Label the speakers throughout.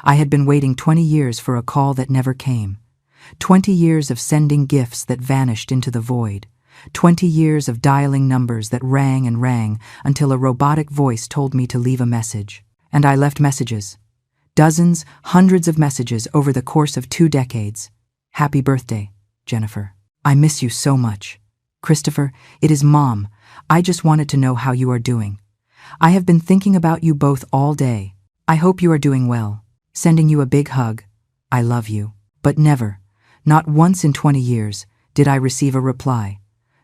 Speaker 1: I had been waiting 20 years for a call that never came. 20 years of sending gifts that vanished into the void. 20 years of dialing numbers that rang and rang until a robotic voice told me to leave a message. And I left messages. Dozens, hundreds of messages over the course of 2 decades. Happy birthday, Jennifer. I miss you so much. Christopher, it is Mom. I just wanted to know how you are doing. I have been thinking about you both all day. I hope you are doing well. Sending you a big hug. I love you. But never, not once in 20 years, did I receive a reply.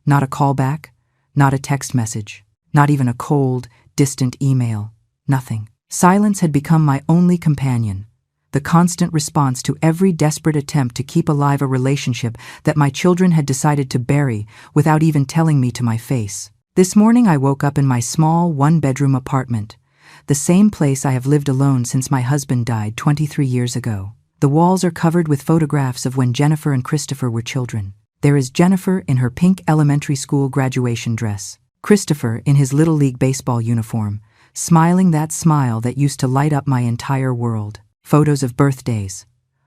Speaker 1: Not a callback, not a text message, not even a cold, distant email. Nothing. Silence had become my only companion. The constant response to every desperate attempt to keep alive a relationship that my children had decided to bury without even telling me to my face. This morning I woke up in my small 1-bedroom apartment, the same place I have lived alone since my husband died 23 years ago. The walls are covered with photographs of when Jennifer and Christopher were children. There is Jennifer in her pink elementary school graduation dress, Christopher in his Little League baseball uniform, smiling that smile that used to light up my entire world. Photos of birthdays,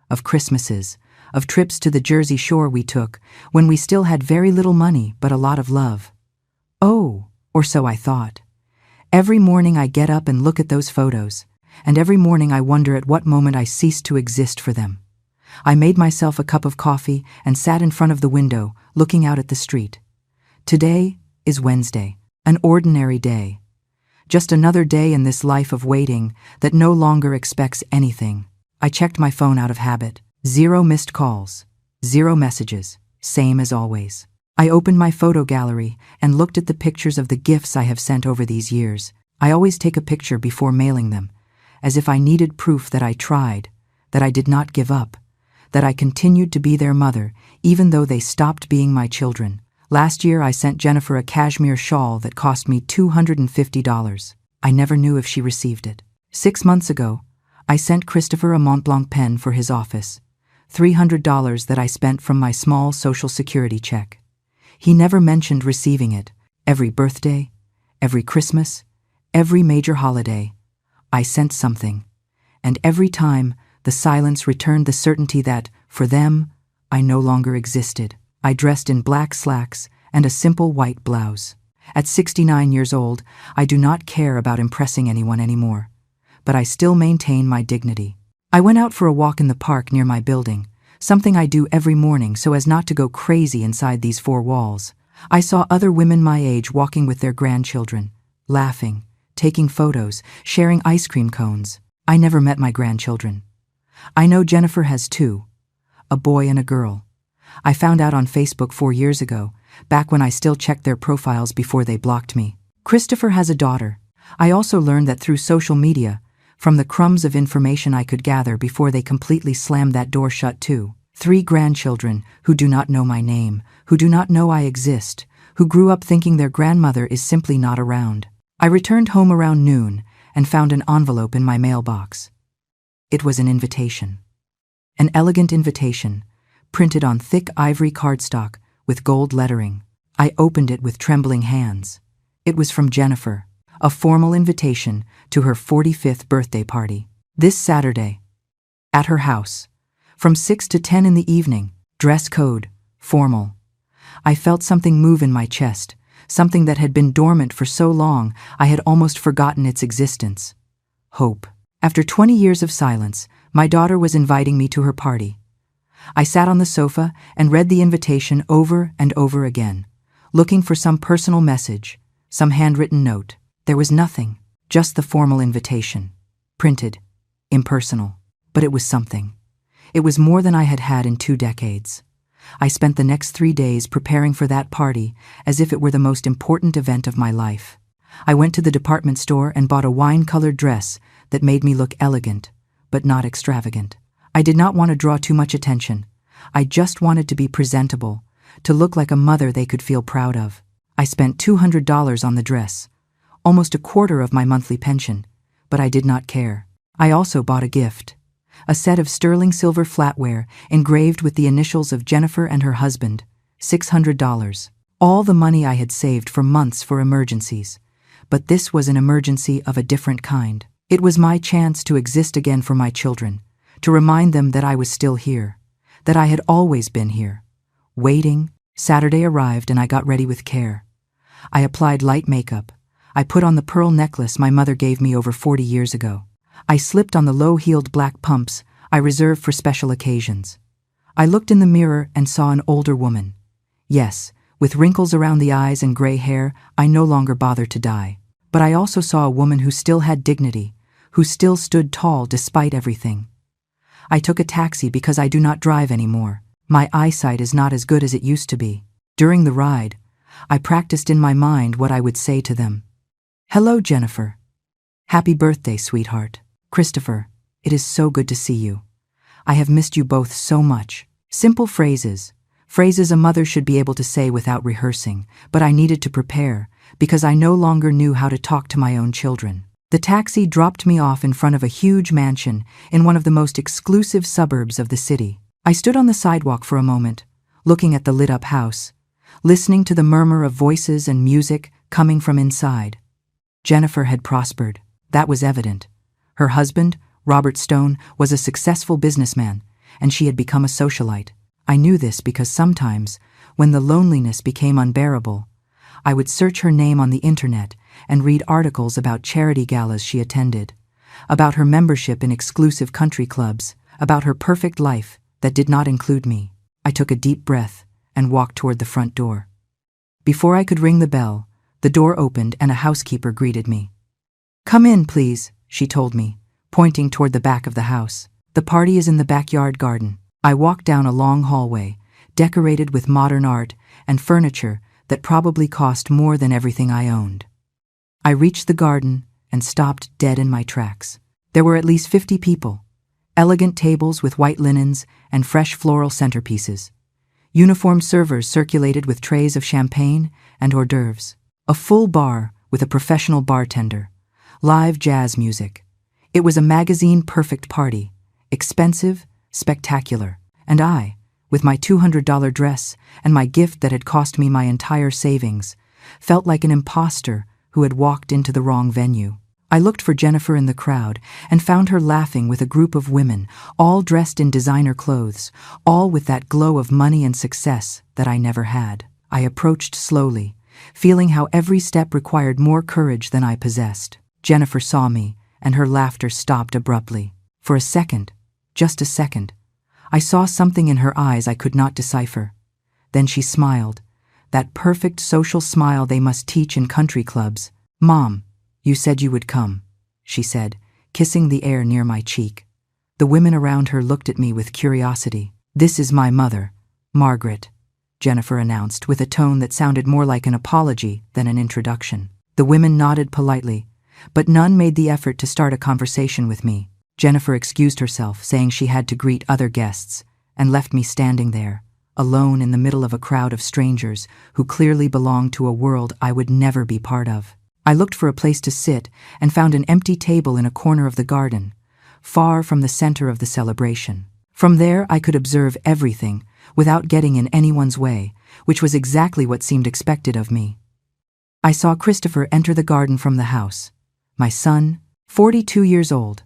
Speaker 1: of Christmases, of trips to the Jersey Shore we took when we still had very little money but a lot of love. Oh, or so I thought. Every morning I get up and look at those photos, and every morning I wonder at what moment I ceased to exist for them. I made myself a cup of coffee and sat in front of the window, looking out at the street. Today is Wednesday, an ordinary day. Just another day in this life of waiting that no longer expects anything. I checked my phone out of habit. 0 missed calls, 0 messages, same as always. I opened my photo gallery and looked at the pictures of the gifts I have sent over these years. I always take a picture before mailing them, as if I needed proof that I tried, that I did not give up, that I continued to be their mother, even though they stopped being my children. Last year I sent Jennifer a cashmere shawl that cost me $250. I never knew if she received it. 6 months ago, I sent Christopher a Montblanc pen for his office, $300 that I spent from my small Social Security check. He never mentioned receiving it. Every birthday, every Christmas, every major holiday, I sent something. And every time, the silence returned the certainty that, for them, I no longer existed. I dressed in black slacks and a simple white blouse. At 69 years old, I do not care about impressing anyone anymore. But I still maintain my dignity. I went out for a walk in the park near my building, something I do every morning so as not to go crazy inside these 4 walls. I saw other women my age walking with their grandchildren, laughing, taking photos, sharing ice cream cones. I never met my grandchildren. I know Jennifer has 2, a boy and a girl. I found out on Facebook 4 years ago, back when I still checked their profiles before they blocked me. Christopher has a daughter. I also learned that through social media, from the crumbs of information I could gather before they completely slammed that door shut too. 3 grandchildren who do not know my name, who do not know I exist, who grew up thinking their grandmother is simply not around. I returned home around noon and found an envelope in my mailbox. It was an invitation. An elegant invitation, printed on thick ivory cardstock with gold lettering. I opened it with trembling hands. It was from Jennifer, a formal invitation to her 45th birthday party. This Saturday, at her house, from 6 to 10 in the evening, dress code, formal. I felt something move in my chest, something that had been dormant for so long I had almost forgotten its existence. Hope. After 20 years of silence, my daughter was inviting me to her party. I sat on the sofa and read the invitation over and over again, looking for some personal message, some handwritten note. There was nothing, just the formal invitation, printed, impersonal. But it was something. It was more than I had had in 2 decades. I spent the next 3 days preparing for that party as if it were the most important event of my life. I went to the department store and bought a wine-colored dress that made me look elegant, but not extravagant. I did not want to draw too much attention. I just wanted to be presentable, to look like a mother they could feel proud of. I spent $200 on the dress, almost a quarter of my monthly pension, but I did not care. I also bought a gift, a set of sterling silver flatware engraved with the initials of Jennifer and her husband, $600. All the money I had saved for months for emergencies. But this was an emergency of a different kind. It was my chance to exist again for my children, to remind them that I was still here, that I had always been here. Waiting. Saturday arrived and I got ready with care. I applied light makeup. I put on the pearl necklace my mother gave me over 40 years ago. I slipped on the low-heeled black pumps I reserved for special occasions. I looked in the mirror and saw an older woman. Yes, with wrinkles around the eyes and gray hair, I no longer bothered to die. But I also saw a woman who still had dignity, who still stood tall despite everything. I took a taxi because I do not drive anymore. My eyesight is not as good as it used to be. During the ride, I practiced in my mind what I would say to them. Hello, Jennifer. Happy birthday, sweetheart. Christopher, it is so good to see you. I have missed you both so much. Simple phrases a mother should be able to say without rehearsing, but I needed to prepare because I no longer knew how to talk to my own children. The taxi dropped me off in front of a huge mansion in one of the most exclusive suburbs of the city. I stood on the sidewalk for a moment, looking at the lit-up house, listening to the murmur of voices and music coming from inside. Jennifer had prospered. That was evident. Her husband, Robert Stone, was a successful businessman, and she had become a socialite. I knew this because sometimes, when the loneliness became unbearable, I would search her name on the internet and read articles about charity galas she attended, about her membership in exclusive country clubs, about her perfect life that did not include me. I took a deep breath and walked toward the front door. Before I could ring the bell, the door opened and a housekeeper greeted me. Come in, please, she told me, pointing toward the back of the house. The party is in the backyard garden. I walked down a long hallway, decorated with modern art and furniture that probably cost more than everything I owned. I reached the garden and stopped dead in my tracks. There were at least 50 people, elegant tables with white linens and fresh floral centerpieces. Uniformed servers circulated with trays of champagne and hors d'oeuvres. A full bar with a professional bartender. Live jazz music. It was a magazine-perfect party. Expensive, spectacular. And I, with my $200 dress and my gift that had cost me my entire savings, felt like an imposter who had walked into the wrong venue. I looked for Jennifer in the crowd and found her laughing with a group of women, all dressed in designer clothes, all with that glow of money and success that I never had. I approached slowly, feeling how every step required more courage than I possessed. Jennifer saw me, and her laughter stopped abruptly. For a second, just a second, I saw something in her eyes I could not decipher. Then she smiled, that perfect social smile they must teach in country clubs. Mom, you said you would come, she said, kissing the air near my cheek. The women around her looked at me with curiosity. This is my mother, Margaret, Jennifer announced with a tone that sounded more like an apology than an introduction. The women nodded politely, but none made the effort to start a conversation with me. Jennifer excused herself, saying she had to greet other guests, and left me standing there, alone in the middle of a crowd of strangers who clearly belonged to a world I would never be part of. I looked for a place to sit and found an empty table in a corner of the garden, far from the center of the celebration. From there I could observe everything without getting in anyone's way, which was exactly what seemed expected of me. I saw Christopher enter the garden from the house. My son, 42 years old,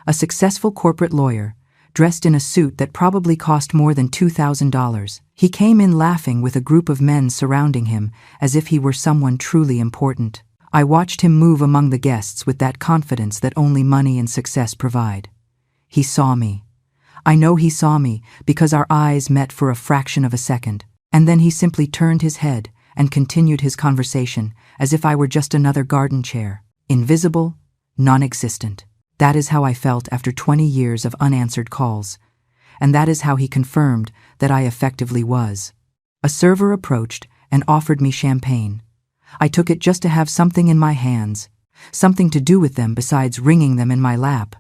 Speaker 1: a successful corporate lawyer, dressed in a suit that probably cost more than $2,000. He came in laughing with a group of men surrounding him as if he were someone truly important. I watched him move among the guests with that confidence that only money and success provide. He saw me. I know he saw me because our eyes met for a fraction of a second, and then he simply turned his head and continued his conversation as if I were just another garden chair. Invisible, non-existent. That is how I felt after 20 years of unanswered calls, and that is how he confirmed that I effectively was. A server approached and offered me champagne. I took it just to have something in my hands, something to do with them besides wringing them in my lap.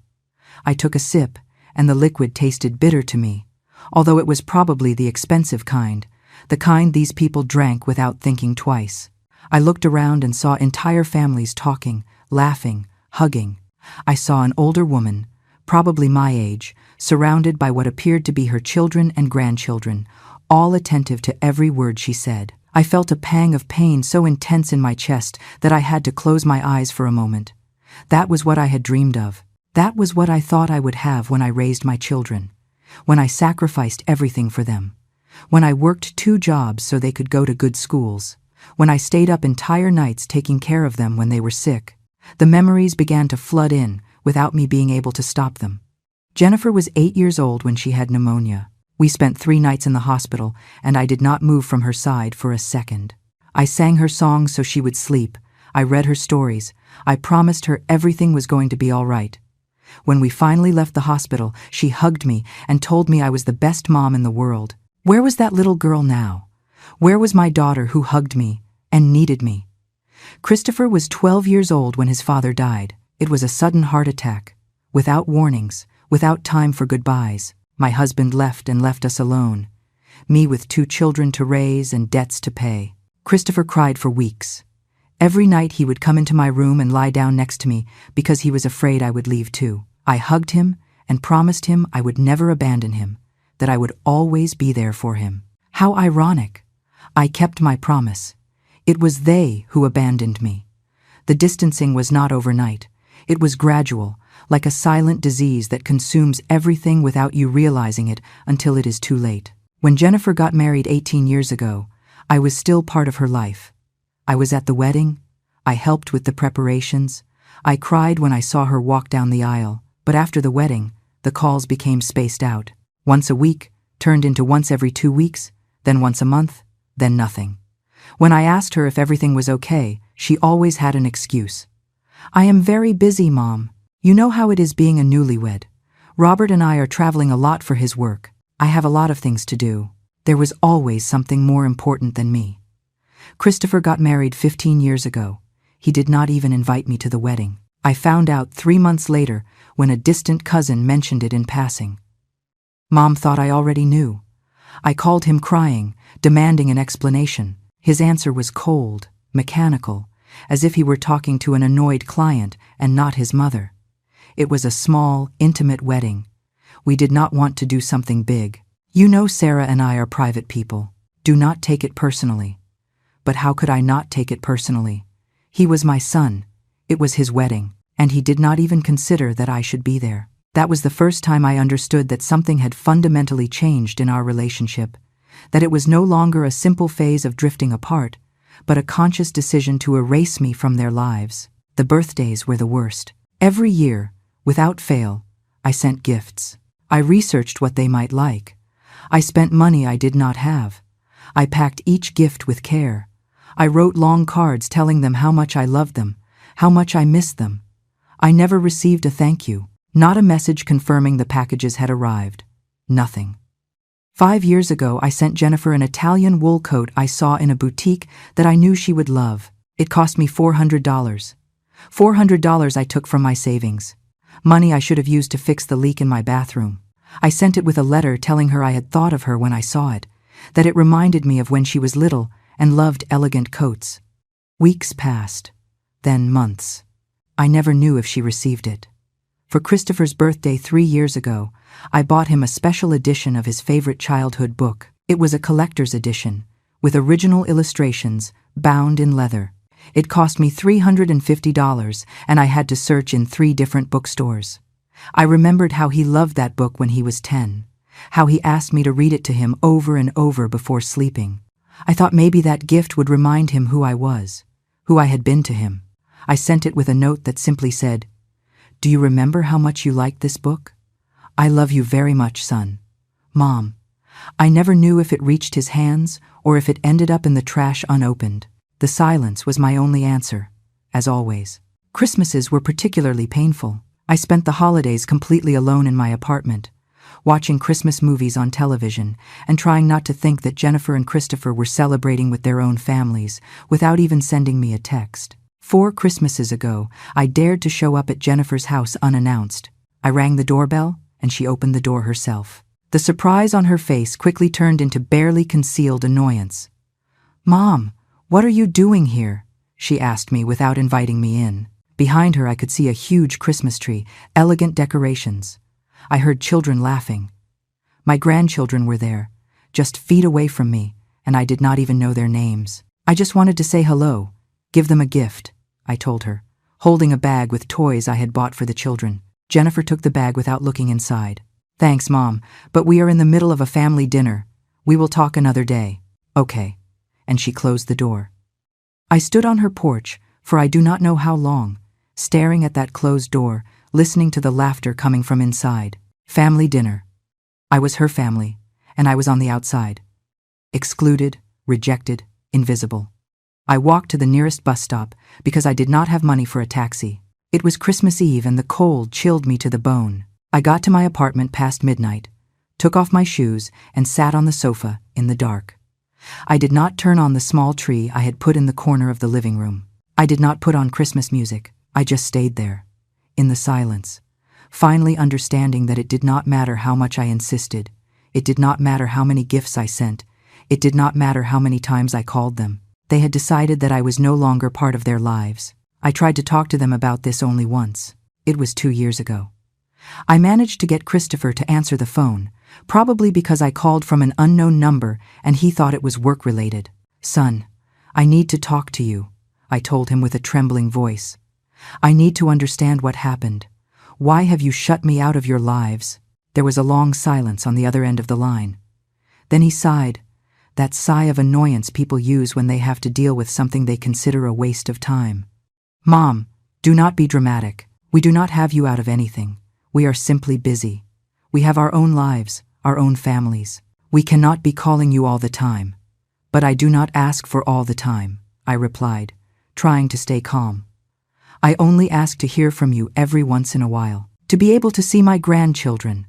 Speaker 1: I took a sip, and the liquid tasted bitter to me, although it was probably the expensive kind, the kind these people drank without thinking twice. I looked around and saw entire families talking, laughing, hugging. I saw an older woman, probably my age, surrounded by what appeared to be her children and grandchildren, all attentive to every word she said. I felt a pang of pain so intense in my chest that I had to close my eyes for a moment. That was what I had dreamed of. That was what I thought I would have when I raised my children, when I sacrificed everything for them, when I worked 2 jobs so they could go to good schools, when I stayed up entire nights taking care of them when they were sick. The memories began to flood in without me being able to stop them. Jennifer was 8 years old when she had pneumonia. We spent 3 nights in the hospital, and I did not move from her side for a second. I sang her songs so she would sleep. I read her stories. I promised her everything was going to be all right. When we finally left the hospital, she hugged me and told me I was the best mom in the world. Where was that little girl now? Where was my daughter who hugged me and needed me? Christopher was 12 years old when his father died. It was a sudden heart attack. Without warnings, without time for goodbyes, my husband left and left us alone. Me with 2 children to raise and debts to pay. Christopher cried for weeks. Every night he would come into my room and lie down next to me because he was afraid I would leave too. I hugged him and promised him I would never abandon him, that I would always be there for him. How ironic. I kept my promise. It was they who abandoned me. The distancing was not overnight. It was gradual, like a silent disease that consumes everything without you realizing it until it is too late. When Jennifer got married 18 years ago, I was still part of her life. I was at the wedding. I helped with the preparations. I cried when I saw her walk down the aisle. But after the wedding, the calls became spaced out. Once a week turned into once every 2 weeks, then once a month, then nothing. When I asked her if everything was okay, she always had an excuse. I am very busy, Mom. You know how it is being a newlywed. Robert and I are traveling a lot for his work. I have a lot of things to do. There was always something more important than me. Christopher got married 15 years ago. He did not even invite me to the wedding. I found out 3 months later when a distant cousin mentioned it in passing. Mom thought I already knew. I called him crying, demanding an explanation. His answer was cold, mechanical, as if he were talking to an annoyed client and not his mother. It was a small, intimate wedding. We did not want to do something big. You know Sarah and I are private people. Do not take it personally. But how could I not take it personally? He was my son. It was his wedding, and he did not even consider that I should be there. That was the first time I understood that something had fundamentally changed in our relationship, that it was no longer a simple phase of drifting apart, but a conscious decision to erase me from their lives. The birthdays were the worst. Every year, without fail, I sent gifts. I researched what they might like. I spent money I did not have. I packed each gift with care. I wrote long cards telling them how much I loved them, how much I missed them. I never received a thank you, not a message confirming the packages had arrived. Nothing. 5 years ago, I sent Jennifer an Italian wool coat I saw in a boutique that I knew she would love. It cost me $400. $400 I took from my savings. Money I should have used to fix the leak in my bathroom. I sent it with a letter telling her I had thought of her when I saw it, that it reminded me of when she was little and loved elegant coats. Weeks passed, then months. I never knew if she received it. For Christopher's birthday 3 years ago, I bought him a special edition of his favorite childhood book. It was a collector's edition, with original illustrations, bound in leather. It cost me $350, and I had to search in 3 different bookstores. I remembered how he loved that book when he was 10, how he asked me to read it to him over and over before sleeping. I thought maybe that gift would remind him who I was, who I had been to him. I sent it with a note that simply said, "Do you remember how much you liked this book? I love you very much, son. Mom." I never knew if it reached his hands or if it ended up in the trash unopened. The silence was my only answer, as always. Christmases were particularly painful. I spent the holidays completely alone in my apartment, watching Christmas movies on television and trying not to think that Jennifer and Christopher were celebrating with their own families without even sending me a text. 4 Christmases ago, I dared to show up at Jennifer's house unannounced. I rang the doorbell, and she opened the door herself. The surprise on her face quickly turned into barely concealed annoyance. "Mom, what are you doing here?" she asked me without inviting me in. Behind her I could see a huge Christmas tree, elegant decorations. I heard children laughing. My grandchildren were there, just feet away from me, and I did not even know their names. "I just wanted to say hello, give them a gift," I told her, holding a bag with toys I had bought for the children. Jennifer took the bag without looking inside. "Thanks, Mom, but we are in the middle of a family dinner. We will talk another day." "Okay." And she closed the door. I stood on her porch, for I do not know how long, staring at that closed door, listening to the laughter coming from inside. Family dinner. I was her family, and I was on the outside. Excluded, rejected, invisible. I walked to the nearest bus stop because I did not have money for a taxi. It was Christmas Eve and the cold chilled me to the bone. I got to my apartment past midnight, took off my shoes, and sat on the sofa in the dark. I did not turn on the small tree I had put in the corner of the living room. I did not put on Christmas music. I just stayed there, in the silence, finally understanding that it did not matter how much I insisted. It did not matter how many gifts I sent. It did not matter how many times I called them. They had decided that I was no longer part of their lives. I tried to talk to them about this only once. It was 2 years ago. I managed to get Christopher to answer the phone, probably because I called from an unknown number and he thought it was work-related. "Son, I need to talk to you," I told him with a trembling voice. "I need to understand what happened. Why have you shut me out of your lives?" There was a long silence on the other end of the line. Then he sighed, that sigh of annoyance people use when they have to deal with something they consider a waste of time. "Mom, do not be dramatic. We do not have you out of anything. We are simply busy. We have our own lives, our own families. We cannot be calling you all the time." "But I do not ask for all the time," I replied, trying to stay calm. "I only ask to hear from you every once in a while, to be able to see my grandchildren,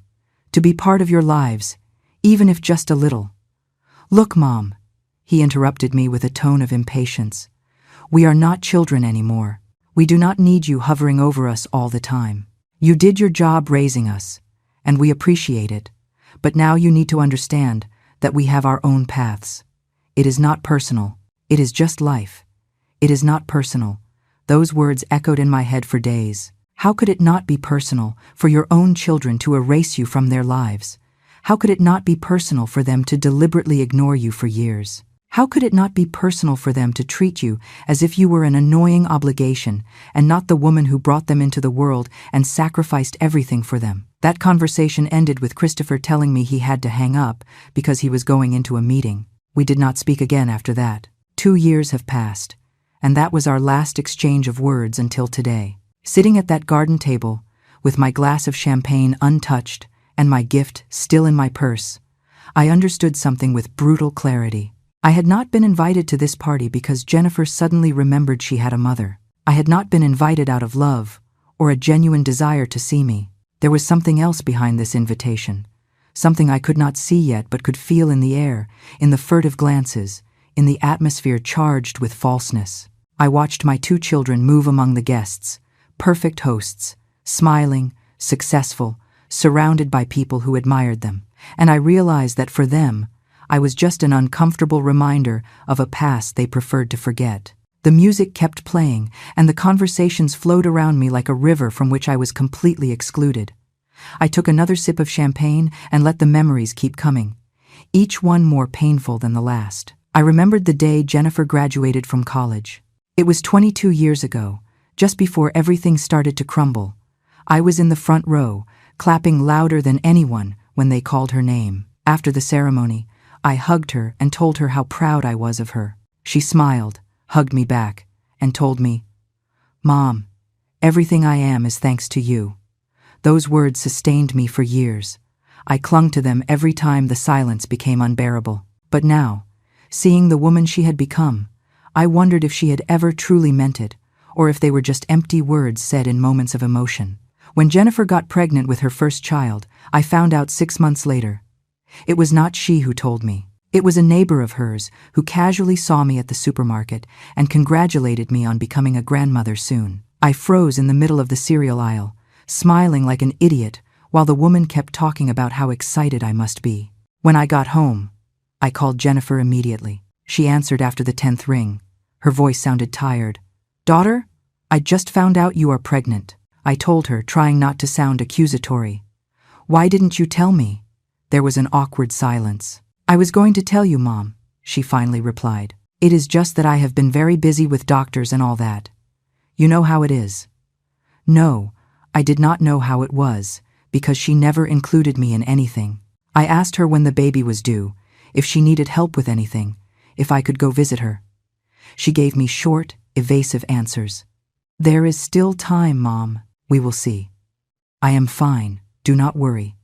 Speaker 1: to be part of your lives, even if just a little." "Look, Mom," he interrupted me with a tone of impatience. "We are not children anymore. We do not need you hovering over us all the time. You did your job raising us, and we appreciate it, but now you need to understand that we have our own paths. It is not personal. It is just life. It is not personal." Those words echoed in my head for days. How could it not be personal for your own children to erase you from their lives? How could it not be personal for them to deliberately ignore you for years? How could it not be personal for them to treat you as if you were an annoying obligation and not the woman who brought them into the world and sacrificed everything for them? That conversation ended with Christopher telling me he had to hang up because he was going into a meeting. We did not speak again after that. 2 years have passed, and that was our last exchange of words until today. Sitting at that garden table, with my glass of champagne untouched and my gift still in my purse, I understood something with brutal clarity. I had not been invited to this party because Jennifer suddenly remembered she had a mother. I had not been invited out of love or a genuine desire to see me. There was something else behind this invitation, something I could not see yet but could feel in the air, in the furtive glances, in the atmosphere charged with falseness. I watched my 2 children move among the guests, perfect hosts, smiling, successful, surrounded by people who admired them, and I realized that for them, I was just an uncomfortable reminder of a past they preferred to forget. The music kept playing, and the conversations flowed around me like a river from which I was completely excluded. I took another sip of champagne and let the memories keep coming, each one more painful than the last. I remembered the day Jennifer graduated from college. It was 22 years ago, just before everything started to crumble. I was in the front row, clapping louder than anyone when they called her name. After the ceremony, I hugged her and told her how proud I was of her. She smiled, hugged me back, and told me, "Mom, everything I am is thanks to you." Those words sustained me for years. I clung to them every time the silence became unbearable. But now, seeing the woman she had become, I wondered if she had ever truly meant it, or if they were just empty words said in moments of emotion. When Jennifer got pregnant with her first child, I found out 6 months later. It was not she who told me. It was a neighbor of hers who casually saw me at the supermarket and congratulated me on becoming a grandmother soon. I froze in the middle of the cereal aisle, smiling like an idiot while the woman kept talking about how excited I must be. When I got home, I called Jennifer immediately. She answered after the 10th ring. Her voice sounded tired. "Daughter, I just found out you are pregnant," I told her, trying not to sound accusatory. "Why didn't you tell me?" There was an awkward silence. "I was going to tell you, Mom," she finally replied. "It is just that I have been very busy with doctors and all that. You know how it is." No, I did not know how it was, because she never included me in anything. I asked her when the baby was due, if she needed help with anything, if I could go visit her. She gave me short, evasive answers. "There is still time, Mom. We will see. I am fine. Do not worry."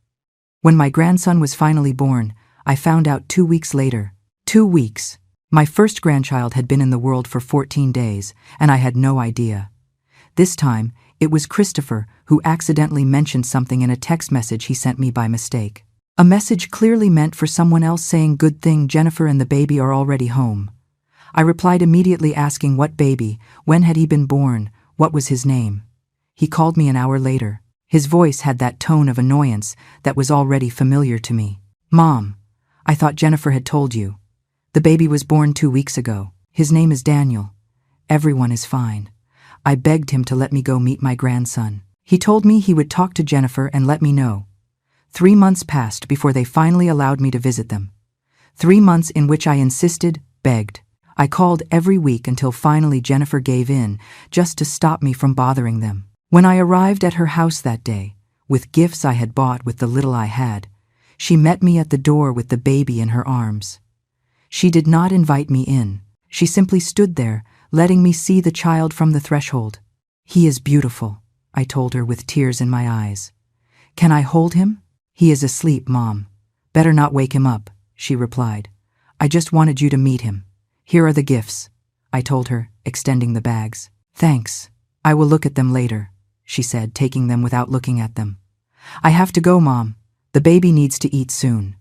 Speaker 1: When my grandson was finally born, I found out 2 weeks later. 2 weeks. My first grandchild had been in the world for 14 days, and I had no idea. This time, it was Christopher who accidentally mentioned something in a text message he sent me by mistake. A message clearly meant for someone else saying, "Good thing Jennifer and the baby are already home." I replied immediately asking what baby, when had he been born, what was his name. He called me an hour later. His voice had that tone of annoyance that was already familiar to me. "Mom, I thought Jennifer had told you. The baby was born 2 weeks ago. His name is Daniel. Everyone is fine." I begged him to let me go meet my grandson. He told me he would talk to Jennifer and let me know. 3 months passed before they finally allowed me to visit them. 3 months in which I insisted, begged. I called every week until finally Jennifer gave in, just to stop me from bothering them. When I arrived at her house that day, with gifts I had bought with the little I had, she met me at the door with the baby in her arms. She did not invite me in. She simply stood there, letting me see the child from the threshold. "He is beautiful," I told her with tears in my eyes. "Can I hold him?" "He is asleep, Mom. Better not wake him up," she replied. "I just wanted you to meet him. Here are the gifts," I told her, extending the bags. "Thanks. I will look at them later," she said, taking them without looking at them. "I have to go, Mom. The baby needs to eat soon."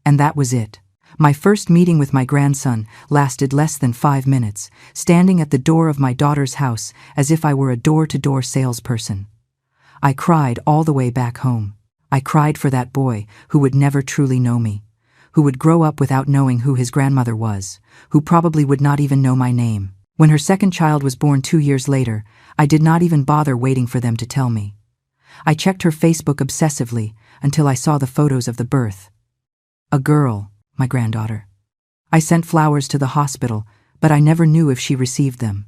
Speaker 1: And that was it. My first meeting with my grandson lasted less than 5 minutes, standing at the door of my daughter's house as if I were a door-to-door salesperson. I cried all the way back home. I cried for that boy who would never truly know me, who would grow up without knowing who his grandmother was, who probably would not even know my name. When her second child was born 2 years later, I did not even bother waiting for them to tell me. I checked her Facebook obsessively until I saw the photos of the birth. A girl, my granddaughter. I sent flowers to the hospital, but I never knew if she received them.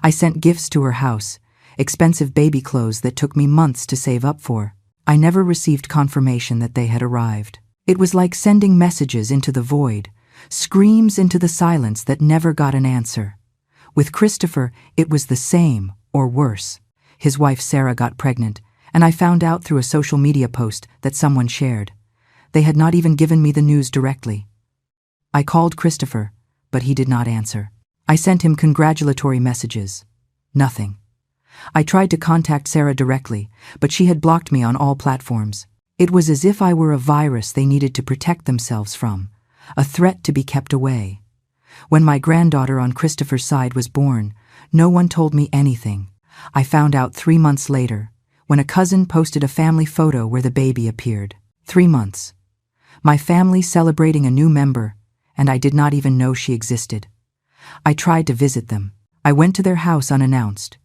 Speaker 1: I sent gifts to her house, expensive baby clothes that took me months to save up for. I never received confirmation that they had arrived. It was like sending messages into the void, screams into the silence that never got an answer. With Christopher, it was the same, or worse. His wife Sarah got pregnant, and I found out through a social media post that someone shared. They had not even given me the news directly. I called Christopher, but he did not answer. I sent him congratulatory messages. Nothing. I tried to contact Sarah directly, but she had blocked me on all platforms. It was as if I were a virus they needed to protect themselves from, a threat to be kept away. When my granddaughter on Christopher's side was born, no one told me anything. I found out 3 months later, when a cousin posted a family photo where the baby appeared. 3 months. My family celebrating a new member, and I did not even know she existed. I tried to visit them. I went to their house unannounced,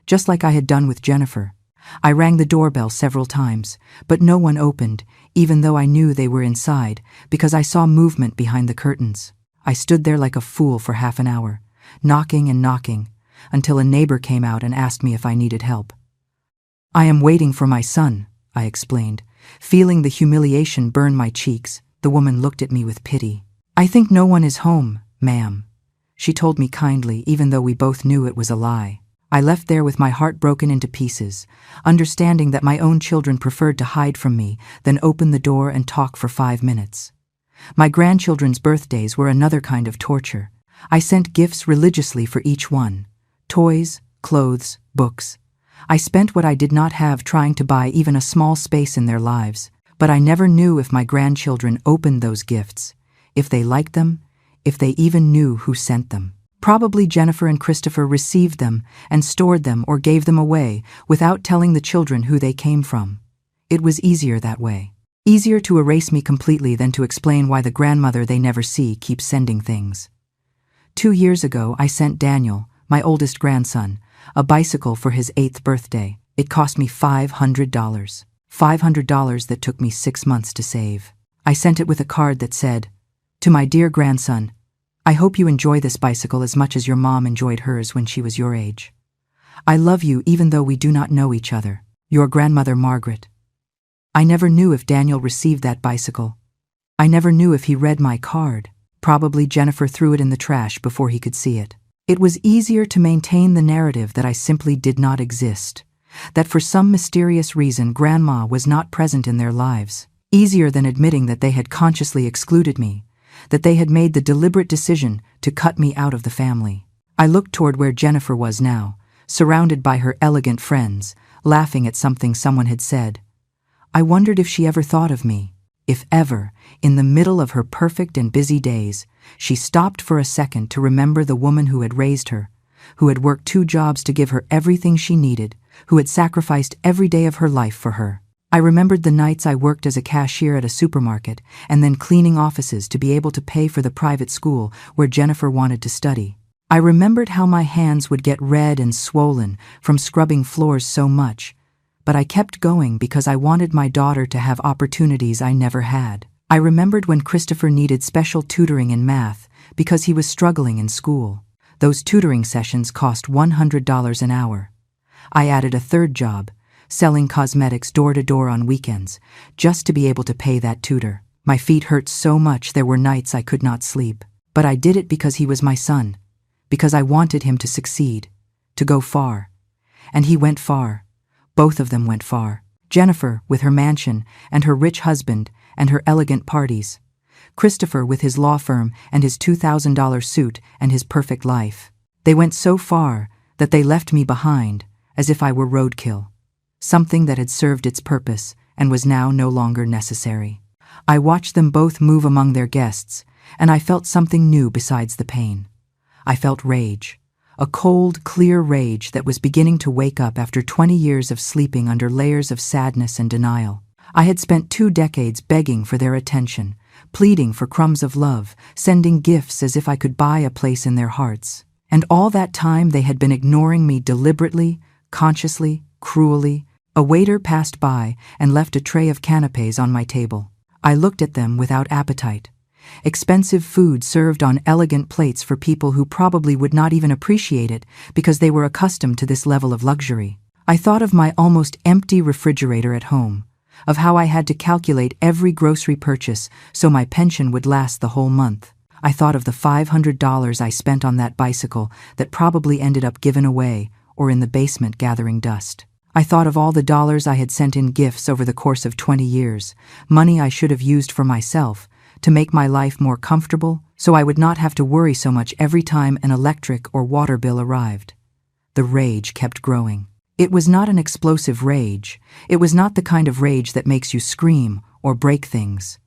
Speaker 1: just like I had done with Jennifer. I rang the doorbell several times, but no one opened, even though I knew they were inside, because I saw movement behind the curtains. I stood there like a fool for half an hour, knocking and knocking, until a neighbor came out and asked me if I needed help. "I am waiting for my son," I explained. Feeling the humiliation burn my cheeks, the woman looked at me with pity. "I think no one is home, ma'am," she told me kindly, even though we both knew it was a lie. I left there with my heart broken into pieces, understanding that my own children preferred to hide from me than open the door and talk for 5 minutes. My grandchildren's birthdays were another kind of torture. I sent gifts religiously for each one: toys, clothes, books. I spent what I did not have trying to buy even a small space in their lives, but I never knew if my grandchildren opened those gifts, if they liked them, if they even knew who sent them. Probably Jennifer and Christopher received them and stored them or gave them away without telling the children who they came from. It was easier that way. Easier to erase me completely than to explain why the grandmother they never see keeps sending things. 2 years ago, I sent Daniel, my oldest grandson, a bicycle for his 8th birthday. It cost me $500. $500 that took me 6 months to save. I sent it with a card that said, "To my dear grandson, I hope you enjoy this bicycle as much as your mom enjoyed hers when she was your age." I love you even though we do not know each other. Your grandmother, Margaret. I never knew if Daniel received that bicycle. I never knew if he read my card. Probably Jennifer threw it in the trash before he could see it. It was easier to maintain the narrative that I simply did not exist, that for some mysterious reason Grandma was not present in their lives. Easier than admitting that they had consciously excluded me, that they had made the deliberate decision to cut me out of the family. I looked toward where Jennifer was now, surrounded by her elegant friends, laughing at something someone had said. I wondered if she ever thought of me, if ever, in the middle of her perfect and busy days, she stopped for a second to remember the woman who had raised her, who had worked 2 jobs to give her everything she needed, who had sacrificed every day of her life for her. I remembered the nights I worked as a cashier at a supermarket and then cleaning offices to be able to pay for the private school where Jennifer wanted to study. I remembered how my hands would get red and swollen from scrubbing floors so much, but I kept going because I wanted my daughter to have opportunities I never had. I remembered when Christopher needed special tutoring in math because he was struggling in school. Those tutoring sessions cost $100 an hour. I added a 3rd job, selling cosmetics door to door on weekends, just to be able to pay that tutor. My feet hurt so much there were nights I could not sleep. But I did it because he was my son, because I wanted him to succeed, to go far. And he went far. Both of them went far. Jennifer with her mansion and her rich husband and her elegant parties. Christopher with his law firm and his $2,000 suit and his perfect life. They went so far that they left me behind, as if I were roadkill, something that had served its purpose and was now no longer necessary. I watched them both move among their guests, and I felt something new besides the pain. I felt rage, a cold, clear rage that was beginning to wake up after 20 years of sleeping under layers of sadness and denial. I had spent 2 decades begging for their attention, pleading for crumbs of love, sending gifts as if I could buy a place in their hearts. And all that time they had been ignoring me deliberately, consciously, cruelly. A waiter passed by and left a tray of canapés on my table. I looked at them without appetite. Expensive food served on elegant plates for people who probably would not even appreciate it because they were accustomed to this level of luxury. I thought of my almost empty refrigerator at home, of how I had to calculate every grocery purchase so my pension would last the whole month. I thought of the $500 I spent on that bicycle that probably ended up given away or in the basement gathering dust. I thought of all the dollars I had sent in gifts over the course of 20 years, money I should have used for myself, to make my life more comfortable so I would not have to worry so much every time an electric or water bill arrived. The rage kept growing. It was not an explosive rage. It was not the kind of rage that makes you scream or break things.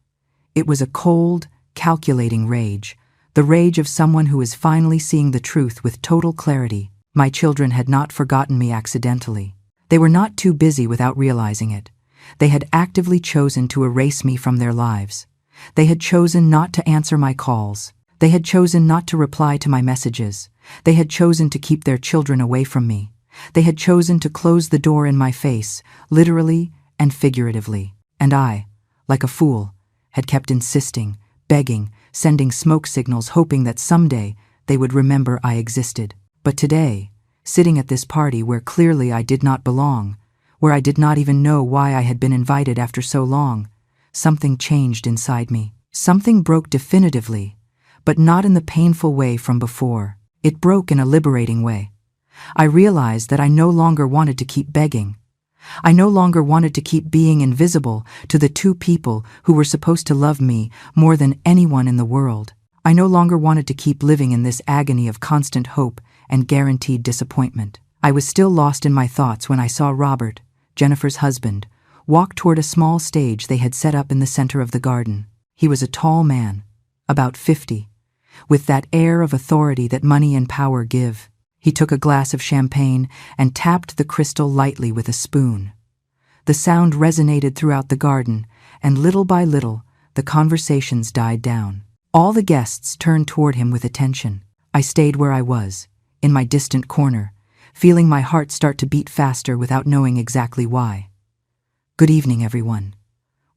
Speaker 1: It was a cold, calculating rage, the rage of someone who is finally seeing the truth with total clarity. My children had not forgotten me accidentally. They were not too busy without realizing it. They had actively chosen to erase me from their lives. They had chosen not to answer my calls. They had chosen not to reply to my messages. They had chosen to keep their children away from me. They had chosen to close the door in my face, literally and figuratively. And I, like a fool, had kept insisting, begging, sending smoke signals, hoping that someday they would remember I existed. But today, sitting at this party where clearly I did not belong, where I did not even know why I had been invited after so long, something changed inside me. Something broke definitively, but not in the painful way from before. It broke in a liberating way. I realized that I no longer wanted to keep begging. I no longer wanted to keep being invisible to the 2 people who were supposed to love me more than anyone in the world. I no longer wanted to keep living in this agony of constant hope and guaranteed disappointment. I was still lost in my thoughts when I saw Robert, Jennifer's husband, walk toward a small stage they had set up in the center of the garden. He was a tall man, about 50, with that air of authority that money and power give. He took a glass of champagne and tapped the crystal lightly with a spoon. The sound resonated throughout the garden, and little by little, the conversations died down. All the guests turned toward him with attention. I stayed where I was, in my distant corner, feeling my heart start to beat faster without knowing exactly why. "Good evening, everyone."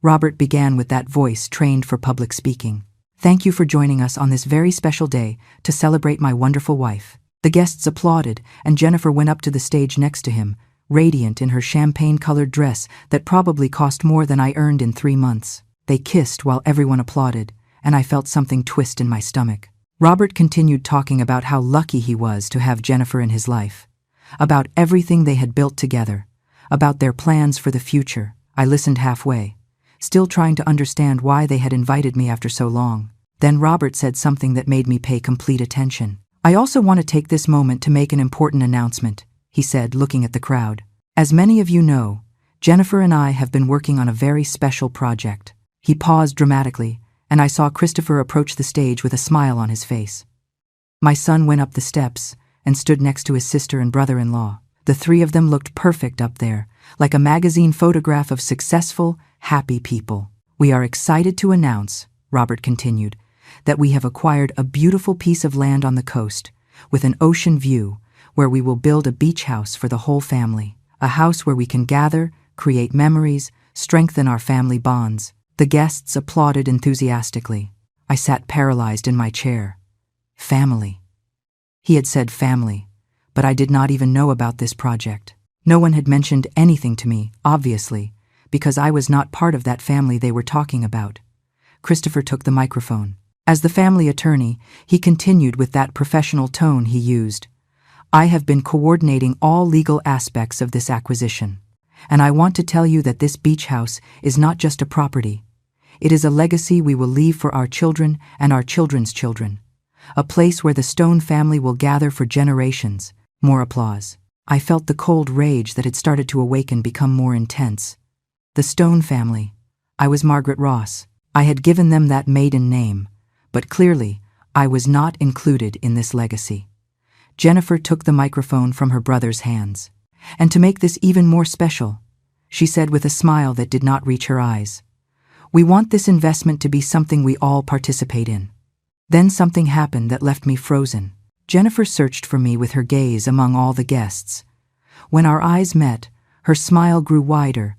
Speaker 1: Robert began with that voice trained for public speaking. "Thank you for joining us on this very special day to celebrate my wonderful wife. The guests applauded, and Jennifer went up to the stage next to him, radiant in her champagne-colored dress that probably cost more than I earned in 3 months. They kissed while everyone applauded, and I felt something twist in my stomach. Robert continued talking about how lucky he was to have Jennifer in his life, about everything they had built together, about their plans for the future. I listened halfway, still trying to understand why they had invited me after so long. Then Robert said something that made me pay complete attention. "I also want to take this moment to make an important announcement," he said, looking at the crowd. "As many of you know, Jennifer and I have been working on a very special project." He paused dramatically, and I saw Christopher approach the stage with a smile on his face. My son went up the steps and stood next to his sister and brother-in-law. The 3 of them looked perfect up there, like a magazine photograph of successful, happy people. "We are excited to announce," Robert continued, "that we have acquired a beautiful piece of land on the coast, with an ocean view, where we will build a beach house for the whole family. A house where we can gather, create memories, strengthen our family bonds." The guests applauded enthusiastically. I sat paralyzed in my chair. Family. He had said family, but I did not even know about this project. No one had mentioned anything to me, obviously, because I was not part of that family they were talking about. Christopher took the microphone. As the family attorney, he continued with that professional tone he used. "I have been coordinating all legal aspects of this acquisition, and I want to tell you that this beach house is not just a property. It is a legacy we will leave for our children and our children's children. A place where the Stone family will gather for generations." More applause. I felt the cold rage that had started to awaken become more intense. The Stone family. I was Margaret Ross. I had given them that maiden name, but clearly I was not included in this legacy. Jennifer took the microphone from her brother's hands. And to make this even more special, she said with a smile that did not reach her eyes, "We want this investment to be something we all participate in." Then something happened that left me frozen. Jennifer searched for me with her gaze among all the guests. When our eyes met, her smile grew wider,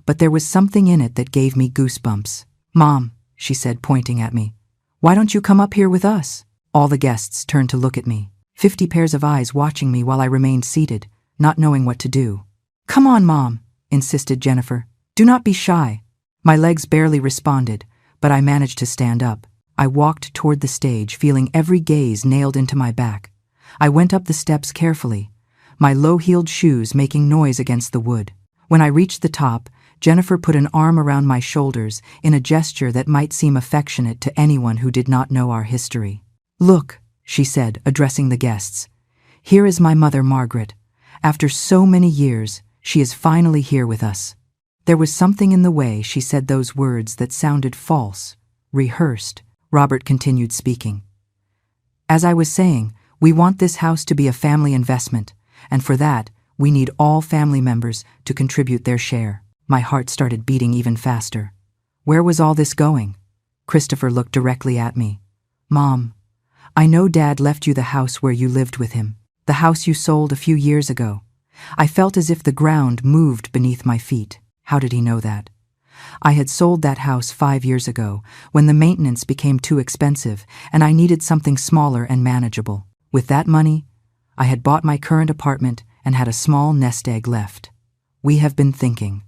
Speaker 1: but there was something in it that gave me goosebumps. "Mom," she said, pointing at me, "why don't you come up here with us?" All the guests turned to look at me, 50 pairs of eyes watching me while I remained seated, not knowing what to do. "Come on, Mom," insisted Jennifer. "Do not be shy." My legs barely responded, but I managed to stand up. I walked toward the stage, feeling every gaze nailed into my back. I went up the steps carefully, my low-heeled shoes making noise against the wood. When I reached the top, Jennifer put an arm around my shoulders in a gesture that might seem affectionate to anyone who did not know our history. "Look," she said, addressing the guests. "Here is my mother, Margaret. After so many years, she is finally here with us." There was something in the way she said those words that sounded false, rehearsed. Robert continued speaking. "As I was saying, we want this house to be a family investment, and for that, we need all family members to contribute their share." My heart started beating even faster. Where was all this going? Christopher looked directly at me. "Mom, I know Dad left you the house where you lived with him, the house you sold a few years ago." I felt as if the ground moved beneath my feet. How did he know that? I had sold that house 5 years ago, when the maintenance became too expensive and I needed something smaller and manageable. With that money, I had bought my current apartment and had a small nest egg left. "We have been thinking,"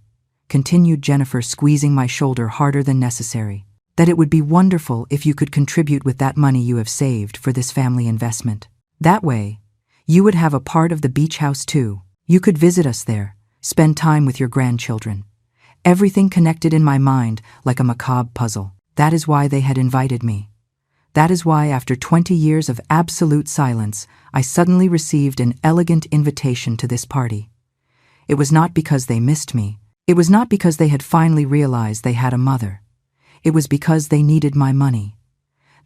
Speaker 1: continued Jennifer, squeezing my shoulder harder than necessary, "that it would be wonderful if you could contribute with that money you have saved for this family investment. That way, you would have a part of the beach house too. You could visit us there, spend time with your grandchildren." Everything connected in my mind like a macabre puzzle. That is why they had invited me. That is why, after 20 years of absolute silence, I suddenly received an elegant invitation to this party. It was not because they missed me. It was not because they had finally realized they had a mother. It was because they needed my money.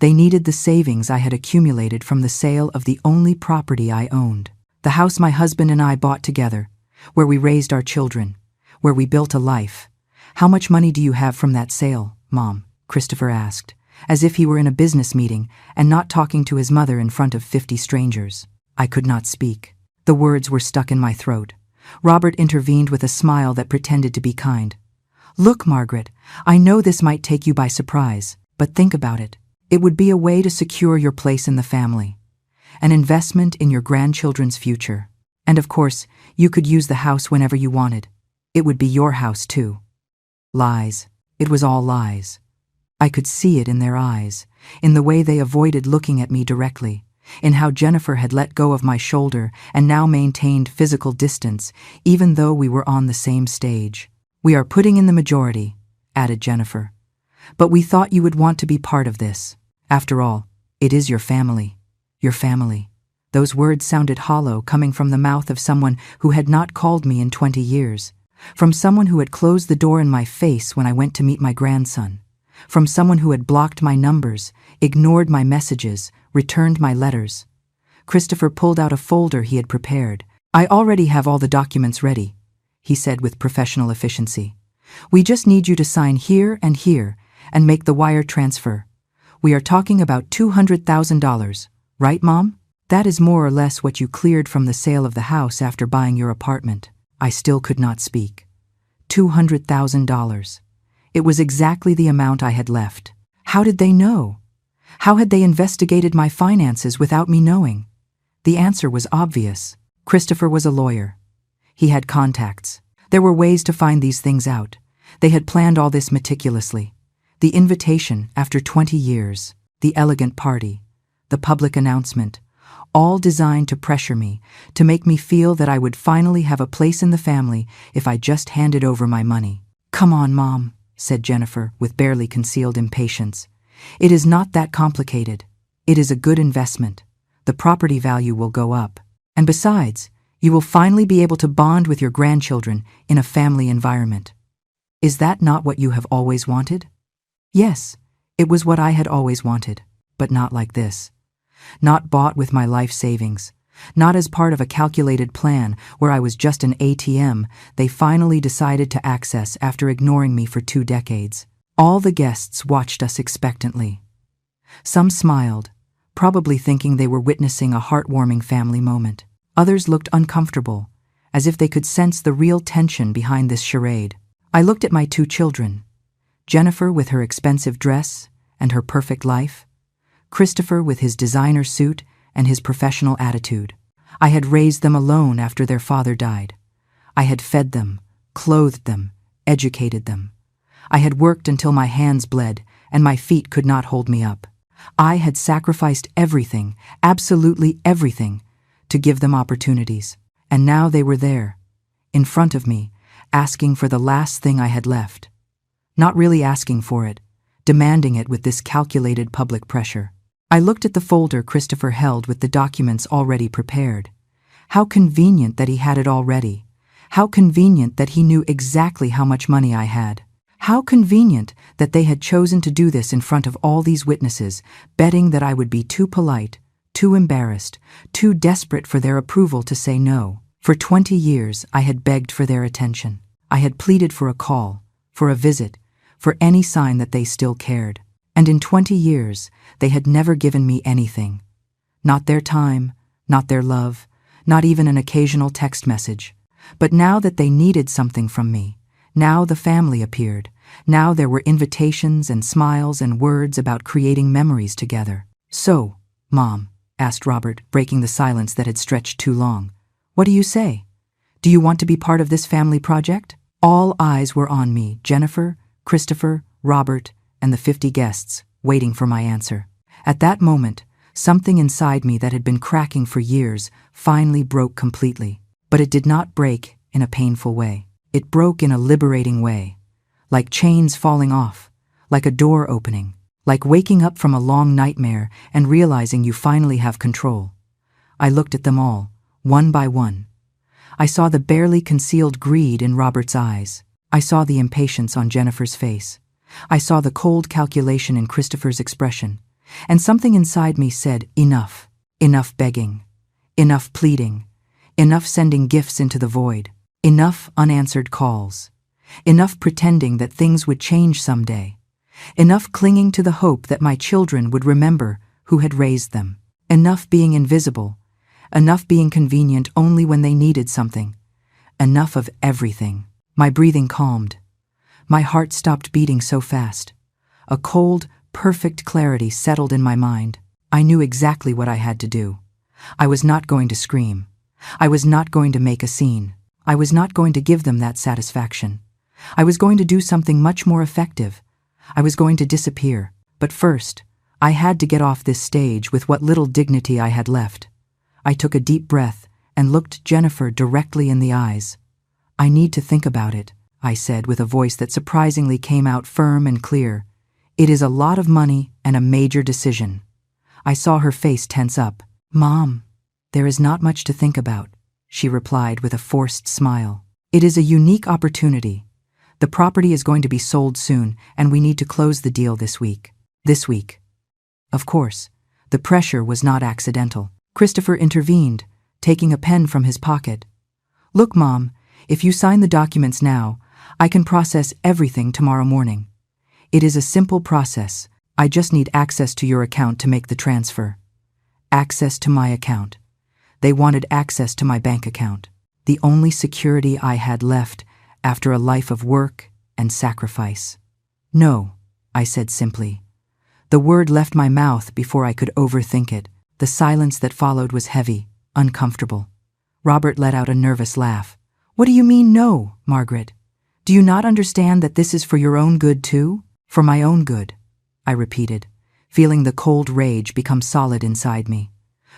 Speaker 1: They needed the savings I had accumulated from the sale of the only property I owned. The house my husband and I bought together, where we raised our children, where we built a life. "How much money do you have from that sale, Mom?" Christopher asked, as if he were in a business meeting and not talking to his mother in front of 50 strangers. I could not speak. The words were stuck in my throat. Robert intervened with a smile that pretended to be kind. "Look, Margaret, I know this might take you by surprise, but think about it. It would be a way to secure your place in the family. an investment in your grandchildren's future. And of course, you could use the house whenever you wanted. It would be your house too. Lies. It was all lies. I could see it in their eyes, in the way they avoided looking at me directly, in how Jennifer had let go of my shoulder and now maintained physical distance, even though we were on the same stage. "We are putting in the majority," added Jennifer. "But we thought you would want to be part of this. After all, it is your family. Your family." Those words sounded hollow, coming from the mouth of someone who had not called me in 20 years, from someone who had closed the door in my face when I went to meet my grandson, from someone who had blocked my numbers, ignored my messages, returned my letters. Christopher pulled out a folder he had prepared. "I already have all the documents ready," he said with professional efficiency. "We just need you to sign here and make the wire transfer. We are talking about $200,000, right, Mom? That is more or less what you cleared from the sale of the house after buying your apartment." I still could not speak. $200,000. It was exactly the amount I had left. How did they know? How had they investigated my finances without me knowing? The answer was obvious. Christopher was a lawyer. He had contacts. There were ways to find these things out. They had planned all this meticulously. The invitation after 20 years, the elegant party, the public announcement, all designed to pressure me, to make me feel that I would finally have a place in the family if I just handed over my money. "Come on, Mom," said Jennifer with barely concealed impatience. "It is not that complicated. It is a good investment. The property value will go up. And besides, you will finally be able to bond with your grandchildren in a family environment." Is that not what you have always wanted? Yes, it was what I had always wanted, but not like this. Not bought with my life savings, not as part of a calculated plan where I was just an ATM they finally decided to access after ignoring me for 2 decades. All the guests watched us expectantly. Some smiled, probably thinking they were witnessing a heartwarming family moment. Others looked uncomfortable, as if they could sense the real tension behind this charade. I looked at my 2 children, Jennifer with her expensive dress and her perfect life, Christopher with his designer suit and his professional attitude. I had raised them alone after their father died. I had fed them, clothed them, educated them. I had worked until my hands bled and my feet could not hold me up. I had sacrificed everything, absolutely everything, to give them opportunities. And now they were there, in front of me, asking for the last thing I had left. Not really asking for it, demanding it with this calculated public pressure. I looked at the folder Christopher held with the documents already prepared. How convenient that he had it already. How convenient that he knew exactly how much money I had. How convenient that they had chosen to do this in front of all these witnesses, betting that I would be too polite, too embarrassed, too desperate for their approval to say no. For 20 years, I had begged for their attention. I had pleaded for a call, for a visit, for any sign that they still cared. And in 20 years, they had never given me anything. Not their time, not their love, not even an occasional text message. But now that they needed something from me, now the family appeared. Now there were invitations and smiles and words about creating memories together. "So, Mom," asked Robert, breaking the silence that had stretched too long, "what do you say? Do you want to be part of this family project?" All eyes were on me, Jennifer, Christopher, Robert, and the 50 guests, waiting for my answer. At that moment, something inside me that had been cracking for years finally broke completely. But it did not break in a painful way. It broke in a liberating way, like chains falling off, like a door opening, like waking up from a long nightmare and realizing you finally have control. I looked at them all, one by one. I saw the barely concealed greed in Robert's eyes. I saw the impatience on Jennifer's face. I saw the cold calculation in Christopher's expression. And something inside me said, enough. Enough begging. Enough pleading. Enough sending gifts into the void. Enough unanswered calls. Enough pretending that things would change someday. Enough clinging to the hope that my children would remember who had raised them. Enough being invisible. Enough being convenient only when they needed something. Enough of everything. My breathing calmed. My heart stopped beating so fast. A cold, perfect clarity settled in my mind. I knew exactly what I had to do. I was not going to scream. I was not going to make a scene. I was not going to give them that satisfaction. I was going to do something much more effective. I was going to disappear. But first, I had to get off this stage with what little dignity I had left. I took a deep breath and looked Jennifer directly in the eyes. "I need to think about it," I said with a voice that surprisingly came out firm and clear. "It is a lot of money and a major decision." I saw her face tense up. "Mom, there is not much to think about," she replied with a forced smile. "It is a unique opportunity. The property is going to be sold soon, and we need to close the deal this week." This week. Of course, the pressure was not accidental. Christopher intervened, taking a pen from his pocket. "Look, Mom, if you sign the documents now, I can process everything tomorrow morning. It is a simple process. I just need access to your account to make the transfer." Access to my account. They wanted access to my bank account. The only security I had left after a life of work and sacrifice. "No," I said simply. The word left my mouth before I could overthink it. The silence that followed was heavy, uncomfortable. Robert let out a nervous laugh. "What do you mean, no, Margaret? Do you not understand that this is for your own good too?" "For my own good," I repeated, feeling the cold rage become solid inside me.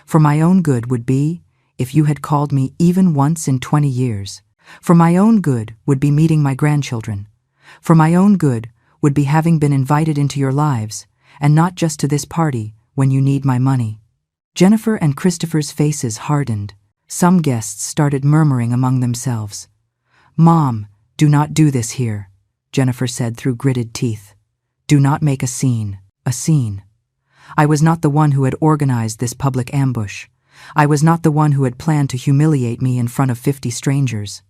Speaker 1: "For my own good would be if you had called me even once in 20 years. For my own good would be meeting my grandchildren. For my own good would be having been invited into your lives, and not just to this party when you need my money." Jennifer and Christopher's faces hardened. Some guests started murmuring among themselves. "Mom, do not do this here," Jennifer said through gritted teeth. "Do not make a scene." A scene. I was not the one who had organized this public ambush. I was not the one who had planned to humiliate me in front of 50 strangers.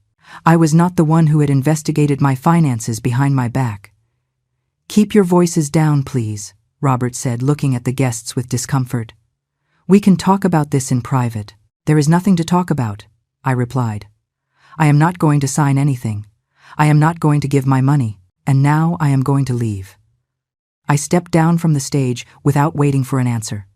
Speaker 1: I was not the one who had investigated my finances behind my back. "Keep your voices down, please," Robert said, looking at the guests with discomfort. "We can talk about this in private." "There is nothing to talk about," I replied. "I am not going to sign anything. I am not going to give my money, and now I am going to leave." I stepped down from the stage without waiting for an answer.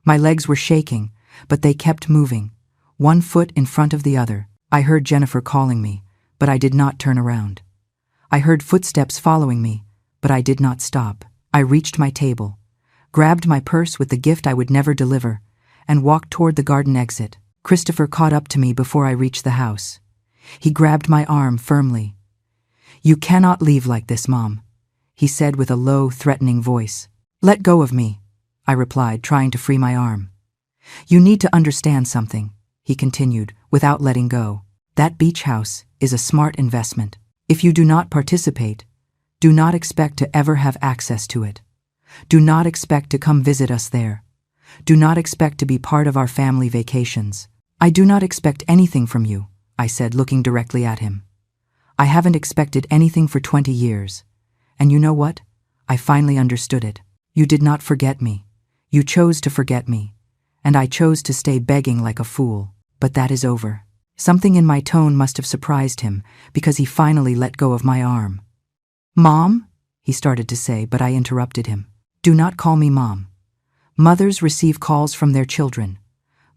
Speaker 1: My legs were shaking, but they kept moving, one foot in front of the other. I heard Jennifer calling me, but I did not turn around. I heard footsteps following me, but I did not stop. I reached my table, grabbed my purse with the gift I would never deliver, and walked toward the garden exit. Christopher caught up to me before I reached the house. He grabbed my arm firmly. "You cannot leave like this, Mom," he said with a low, threatening voice. "Let go of me," I replied, trying to free my arm. "You need to understand something," he continued, without letting go. "That beach house is a smart investment. If you do not participate, do not expect to ever have access to it. Do not expect to come visit us there. Do not expect to be part of our family vacations. I do not expect anything from you," I said, looking directly at him. "I haven't expected anything for 20 years. And you know what? I finally understood it. You did not forget me. You chose to forget me. And I chose to stay begging like a fool. But that is over." Something in my tone must have surprised him, because he finally let go of my arm. "Mom?" he started to say, but I interrupted him. "Do not call me Mom. Mothers receive calls from their children.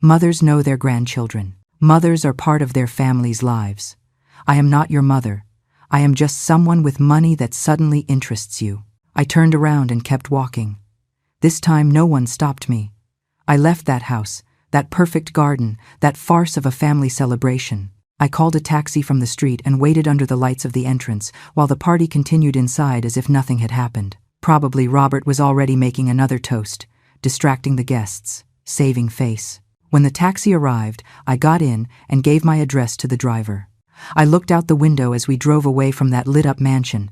Speaker 1: Mothers know their grandchildren. Mothers are part of their families' lives. I am not your mother. I am just someone with money that suddenly interests you." I turned around and kept walking. This time no one stopped me. I left that house, that perfect garden, that farce of a family celebration. I called a taxi from the street and waited under the lights of the entrance while the party continued inside as if nothing had happened. Probably Robert was already making another toast, distracting the guests, saving face. When the taxi arrived, I got in and gave my address to the driver. I looked out the window as we drove away from that lit-up mansion,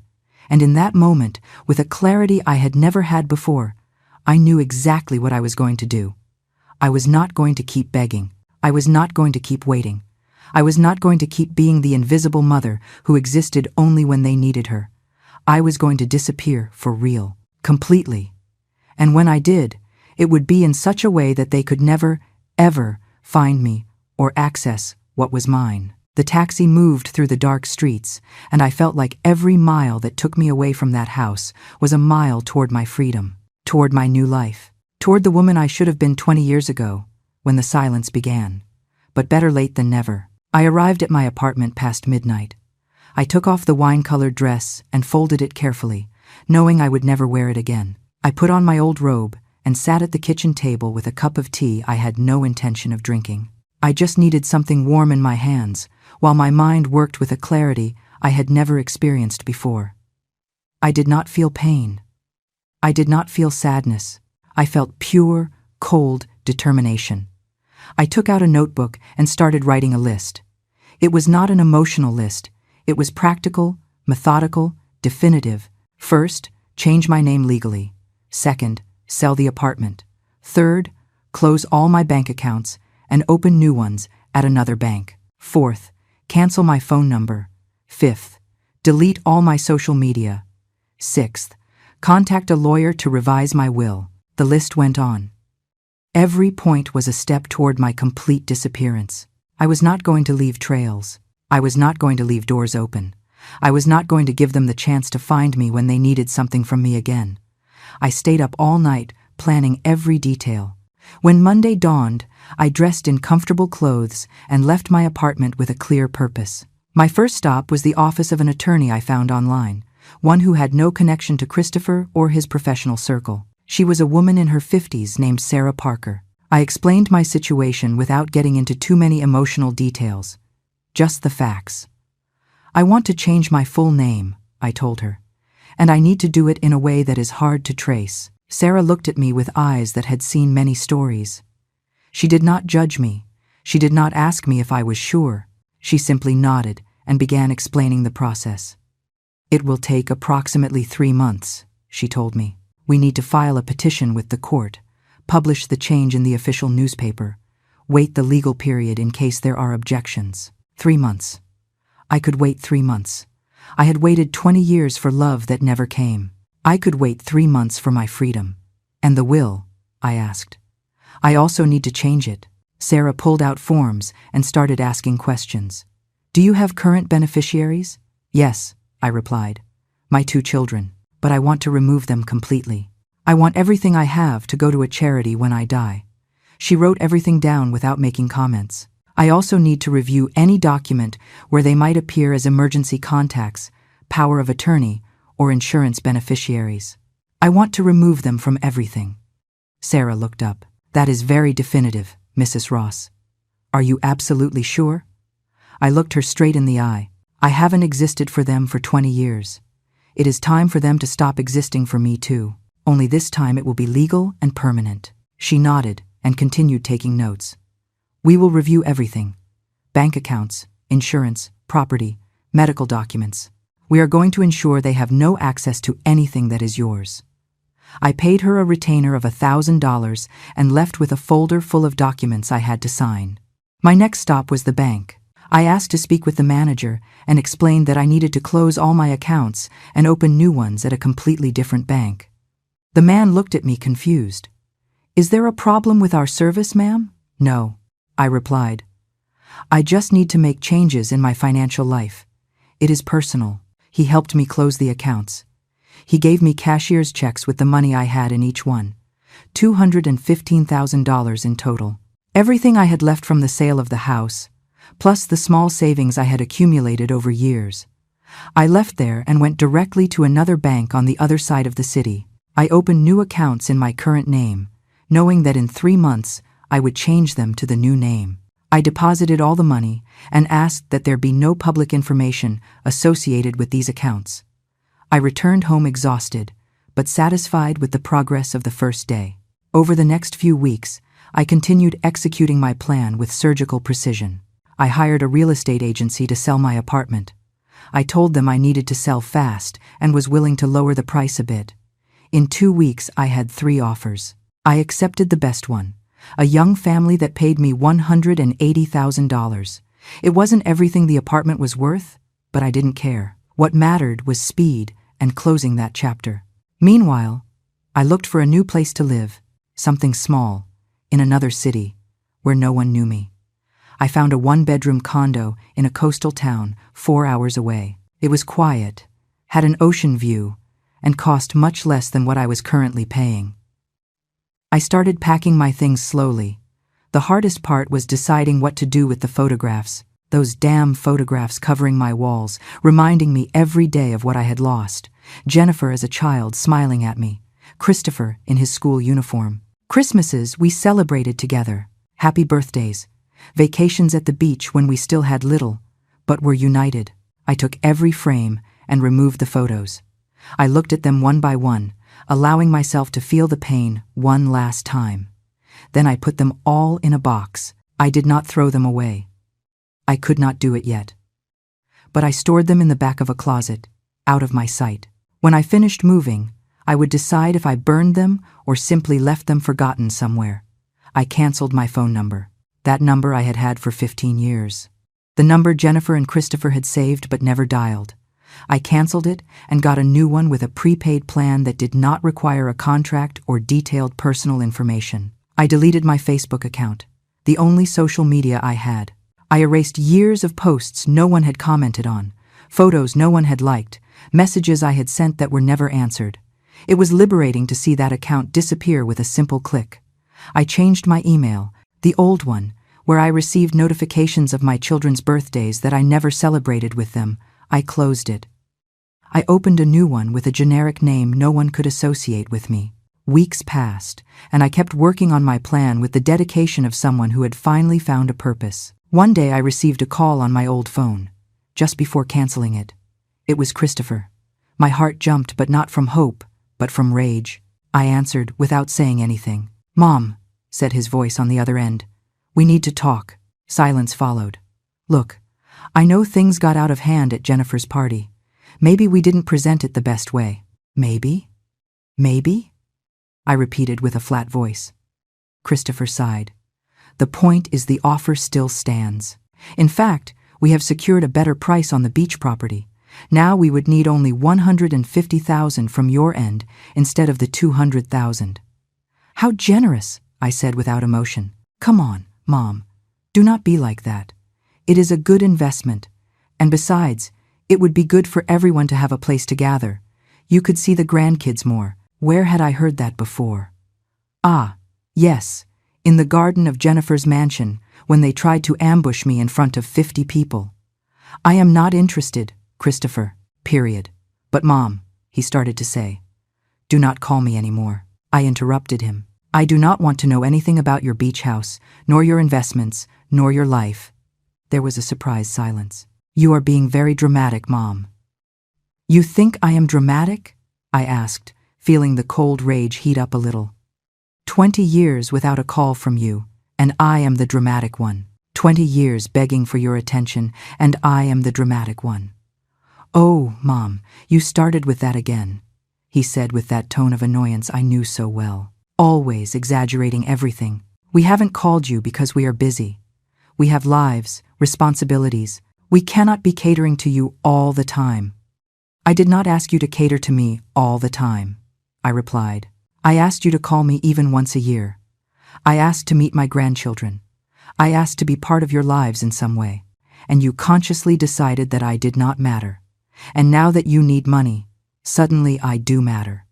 Speaker 1: and in that moment, with a clarity I had never had before, I knew exactly what I was going to do. I was not going to keep begging. I was not going to keep waiting. I was not going to keep being the invisible mother who existed only when they needed her. I was going to disappear for real, completely. And when I did, it would be in such a way that they could never, ever find me or access what was mine. The taxi moved through the dark streets, and I felt like every mile that took me away from that house was a mile toward my freedom, toward my new life, toward the woman I should have been 20 years ago, when the silence began. But better late than never. I arrived at my apartment past midnight. I took off the wine-colored dress and folded it carefully, knowing I would never wear it again. I put on my old robe and sat at the kitchen table with a cup of tea I had no intention of drinking. I just needed something warm in my hands, while my mind worked with a clarity I had never experienced before. I did not feel pain. I did not feel sadness. I felt pure, cold determination. I took out a notebook and started writing a list. It was not an emotional list. It was practical, methodical, definitive. First, change my name legally. Second, sell the apartment. Third, close all my bank accounts and open new ones at another bank. Fourth, cancel my phone number. Fifth, delete all my social media. Sixth, contact a lawyer to revise my will. The list went on. Every point was a step toward my complete disappearance. I was not going to leave trails. I was not going to leave doors open. I was not going to give them the chance to find me when they needed something from me again. I stayed up all night, planning every detail. When Monday dawned, I dressed in comfortable clothes and left my apartment with a clear purpose. My first stop was the office of an attorney I found online, one who had no connection to Christopher or his professional circle. She was a woman in her 50s named Sarah Parker. I explained my situation without getting into too many emotional details. Just the facts. I want to change my full name, I told her, and I need to do it in a way that is hard to trace. Sarah looked at me with eyes that had seen many stories. She did not judge me. She did not ask me if I was sure. She simply nodded and began explaining the process. It will take approximately 3 months, she told me. We need to file a petition with the court, publish the change in the official newspaper, wait the legal period in case there are objections. 3 months. I could wait 3 months. I had waited 20 years for love that never came. I could wait 3 months for my freedom. And the will? I asked. I also need to change it. Sarah pulled out forms and started asking questions. Do you have current beneficiaries? Yes, I replied. My 2 children. But I want to remove them completely. I want everything I have to go to a charity when I die. She wrote everything down without making comments. I also need to review any document where they might appear as emergency contacts, power of attorney, or insurance beneficiaries. I want to remove them from everything. Sarah looked up. That is very definitive, Mrs. Ross. Are you absolutely sure? I looked her straight in the eye. I haven't existed for them for 20 years. It is time for them to stop existing for me too. Only this time it will be legal and permanent. She nodded and continued taking notes. We will review everything. Bank accounts, insurance, property, medical documents. We are going to ensure they have no access to anything that is yours. I paid her a retainer of $1,000 and left with a folder full of documents I had to sign. My next stop was the bank. I asked to speak with the manager and explained that I needed to close all my accounts and open new ones at a completely different bank. The man looked at me confused. Is there a problem with our service, ma'am? No, I replied. I just need to make changes in my financial life. It is personal. He helped me close the accounts. He gave me cashier's checks with the money I had in each one, $215,000 in total. Everything I had left from the sale of the house, plus the small savings I had accumulated over years. I left there and went directly to another bank on the other side of the city. I opened new accounts in my current name, knowing that in 3 months I would change them to the new name. I deposited all the money and asked that there be no public information associated with these accounts. I returned home exhausted, but satisfied with the progress of the first day. Over the next few weeks, I continued executing my plan with surgical precision. I hired a real estate agency to sell my apartment. I told them I needed to sell fast and was willing to lower the price a bit. In 2 weeks, I had 3 offers. I accepted the best one, a young family that paid me $180,000. It wasn't everything the apartment was worth, but I didn't care. What mattered was speed and closing that chapter. Meanwhile, I looked for a new place to live, something small, in another city, where no one knew me. I found a 1-bedroom condo in a coastal town 4 hours away. It was quiet, had an ocean view, and cost much less than what I was currently paying. I started packing my things slowly, The hardest part was deciding what to do with the photographs, those damn photographs covering my walls, reminding me every day of what I had lost. Jennifer as a child smiling at me, Christopher in his school uniform. Christmases we celebrated together, happy birthdays, vacations at the beach when we still had little, but were united. I took every frame and removed the photos. I looked at them one by one, allowing myself to feel the pain one last time. Then I put them all in a box. I did not throw them away. I could not do it yet. But I stored them in the back of a closet, out of my sight. When I finished moving, I would decide if I burned them or simply left them forgotten somewhere. I canceled my phone number. That number I had had for 15 years. The number Jennifer and Christopher had saved but never dialed. I canceled it and got a new one with a prepaid plan that did not require a contract or detailed personal information. I deleted my Facebook account, the only social media I had. I erased years of posts no one had commented on, photos no one had liked, messages I had sent that were never answered. It was liberating to see that account disappear with a simple click. I changed my email, the old one, where I received notifications of my children's birthdays that I never celebrated with them. I closed it. I opened a new one with a generic name no one could associate with me. Weeks passed, and I kept working on my plan with the dedication of someone who had finally found a purpose. One day I received a call on my old phone, just before canceling it. It was Christopher. My heart jumped, but not from hope, but from rage. I answered without saying anything. "Mom," said his voice on the other end. "We need to talk." Silence followed. "Look, I know things got out of hand at Jennifer's party. Maybe we didn't present it the best way." "Maybe? Maybe?" I repeated with a flat voice. Christopher sighed. "The point is the offer still stands. In fact, we have secured a better price on the beach property. Now we would need only $150,000 from your end instead of the $200,000. "How generous," I said without emotion. "Come on, Mom. Do not be like that. It is a good investment. And besides, it would be good for everyone to have a place to gather. You could see the grandkids more." Where had I heard that before? Ah, yes, in the garden of Jennifer's mansion, when they tried to ambush me in front of 50 people. "I am not interested, Christopher, period." "But Mom," he started to say. "Do not call me anymore." I interrupted him. "I do not want to know anything about your beach house, nor your investments, nor your life." There was a surprised silence. "You are being very dramatic, Mom." "You think I am dramatic?" I asked, feeling the cold rage heat up a little. 20 years without a call from you, and I am the dramatic one. 20 years begging for your attention, and I am the dramatic one. "Oh, Mom, you started with that again," he said with that tone of annoyance I knew so well. "Always exaggerating everything. We haven't called you because we are busy. We have lives, responsibilities. We cannot be catering to you all the time." "I did not ask you to cater to me all the time," I replied. "I asked you to call me even once a year. I asked to meet my grandchildren. I asked to be part of your lives in some way. And you consciously decided that I did not matter. And now that you need money, suddenly I do matter.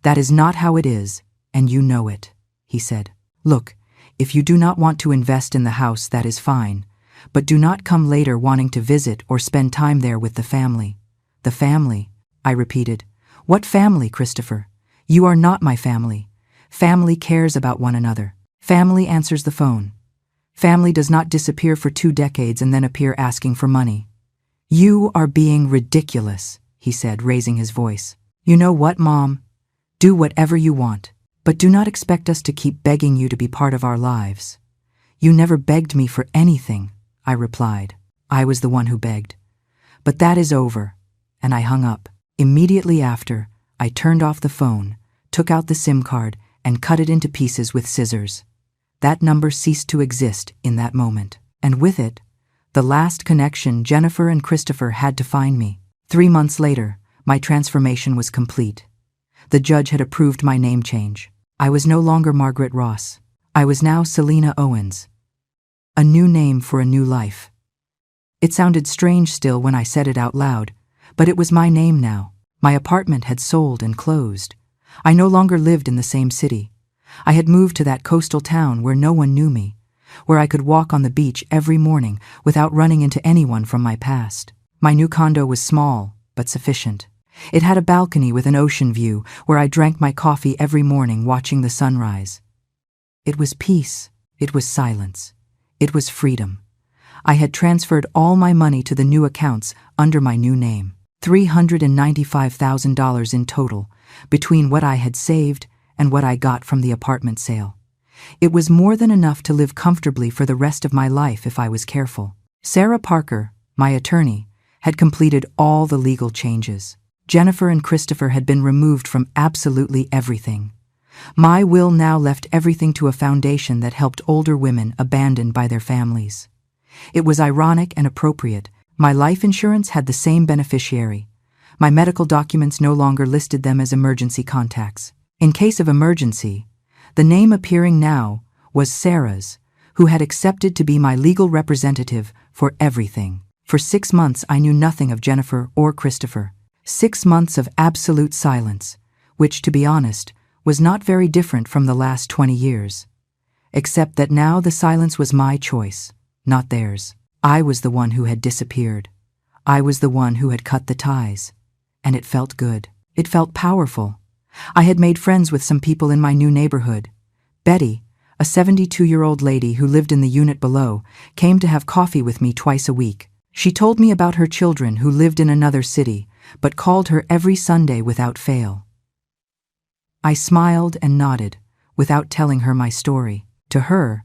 Speaker 1: That is not how it is, and you know it," he said. "Look, if you do not want to invest in the house, that is fine. But do not come later wanting to visit or spend time there with the family." "The family," I repeated. "What family, Christopher? You are not my family. Family cares about one another. Family answers the phone. Family does not disappear for 2 decades and then appear asking for money." "You are being ridiculous," he said, raising his voice. "You know what, Mom? Do whatever you want, but do not expect us to keep begging you to be part of our lives." "You never begged me for anything," I replied. "I was the one who begged. But that is over," and I hung up. Immediately after, I turned off the phone, took out the SIM card, and cut it into pieces with scissors. That number ceased to exist in that moment, and with it, the last connection Jennifer and Christopher had to find me. 3 months later, my transformation was complete. The judge had approved my name change. I was no longer Margaret Ross. I was now Selena Owens. A new name for a new life. It sounded strange still when I said it out loud, but it was my name now. My apartment had sold and closed. I no longer lived in the same city. I had moved to that coastal town where no one knew me. where I could walk on the beach every morning without running into anyone from my past. My new condo was small, but sufficient. It had a balcony with an ocean view where I drank my coffee every morning watching the sunrise. It was peace. It was silence. It was freedom. I had transferred all my money to the new accounts under my new name. $395,000 in total, between what I had saved and what I got from the apartment sale. It was more than enough to live comfortably for the rest of my life if I was careful. Sarah Parker, my attorney, had completed all the legal changes. Jennifer and Christopher had been removed from absolutely everything. My will now left everything to a foundation that helped older women abandoned by their families. It was ironic and appropriate. My life insurance had the same beneficiary. My medical documents no longer listed them as emergency contacts. In case of emergency, the name appearing now was Sarah's, who had accepted to be my legal representative for everything. For 6 months I knew nothing of Jennifer or Christopher. 6 months of absolute silence, which, to be honest, was not very different from the last 20 years. Except that now the silence was my choice, not theirs. I was the one who had disappeared. I was the one who had cut the ties. And it felt good. It felt powerful. I had made friends with some people in my new neighborhood. Betty, a 72-year-old lady who lived in the unit below, came to have coffee with me twice a week. She told me about her children who lived in another city, but called her every Sunday without fail. I smiled and nodded, without telling her my story. To her,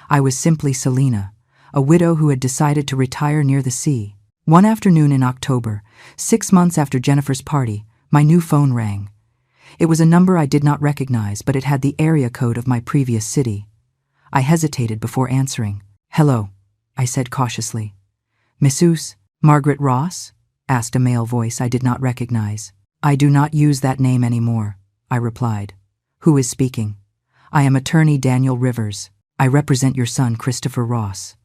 Speaker 1: I was simply Selena, a widow who had decided to retire near the sea. One afternoon in October, 6 months after Jennifer's party, my new phone rang. It was a number I did not recognize, but it had the area code of my previous city. I hesitated before answering. "Hello," I said cautiously. "Mrs. Margaret Ross?" asked a male voice I did not recognize. "I do not use that name anymore," I replied. "Who is speaking?" "I am attorney Daniel Rivers. I represent your son, Christopher Ross.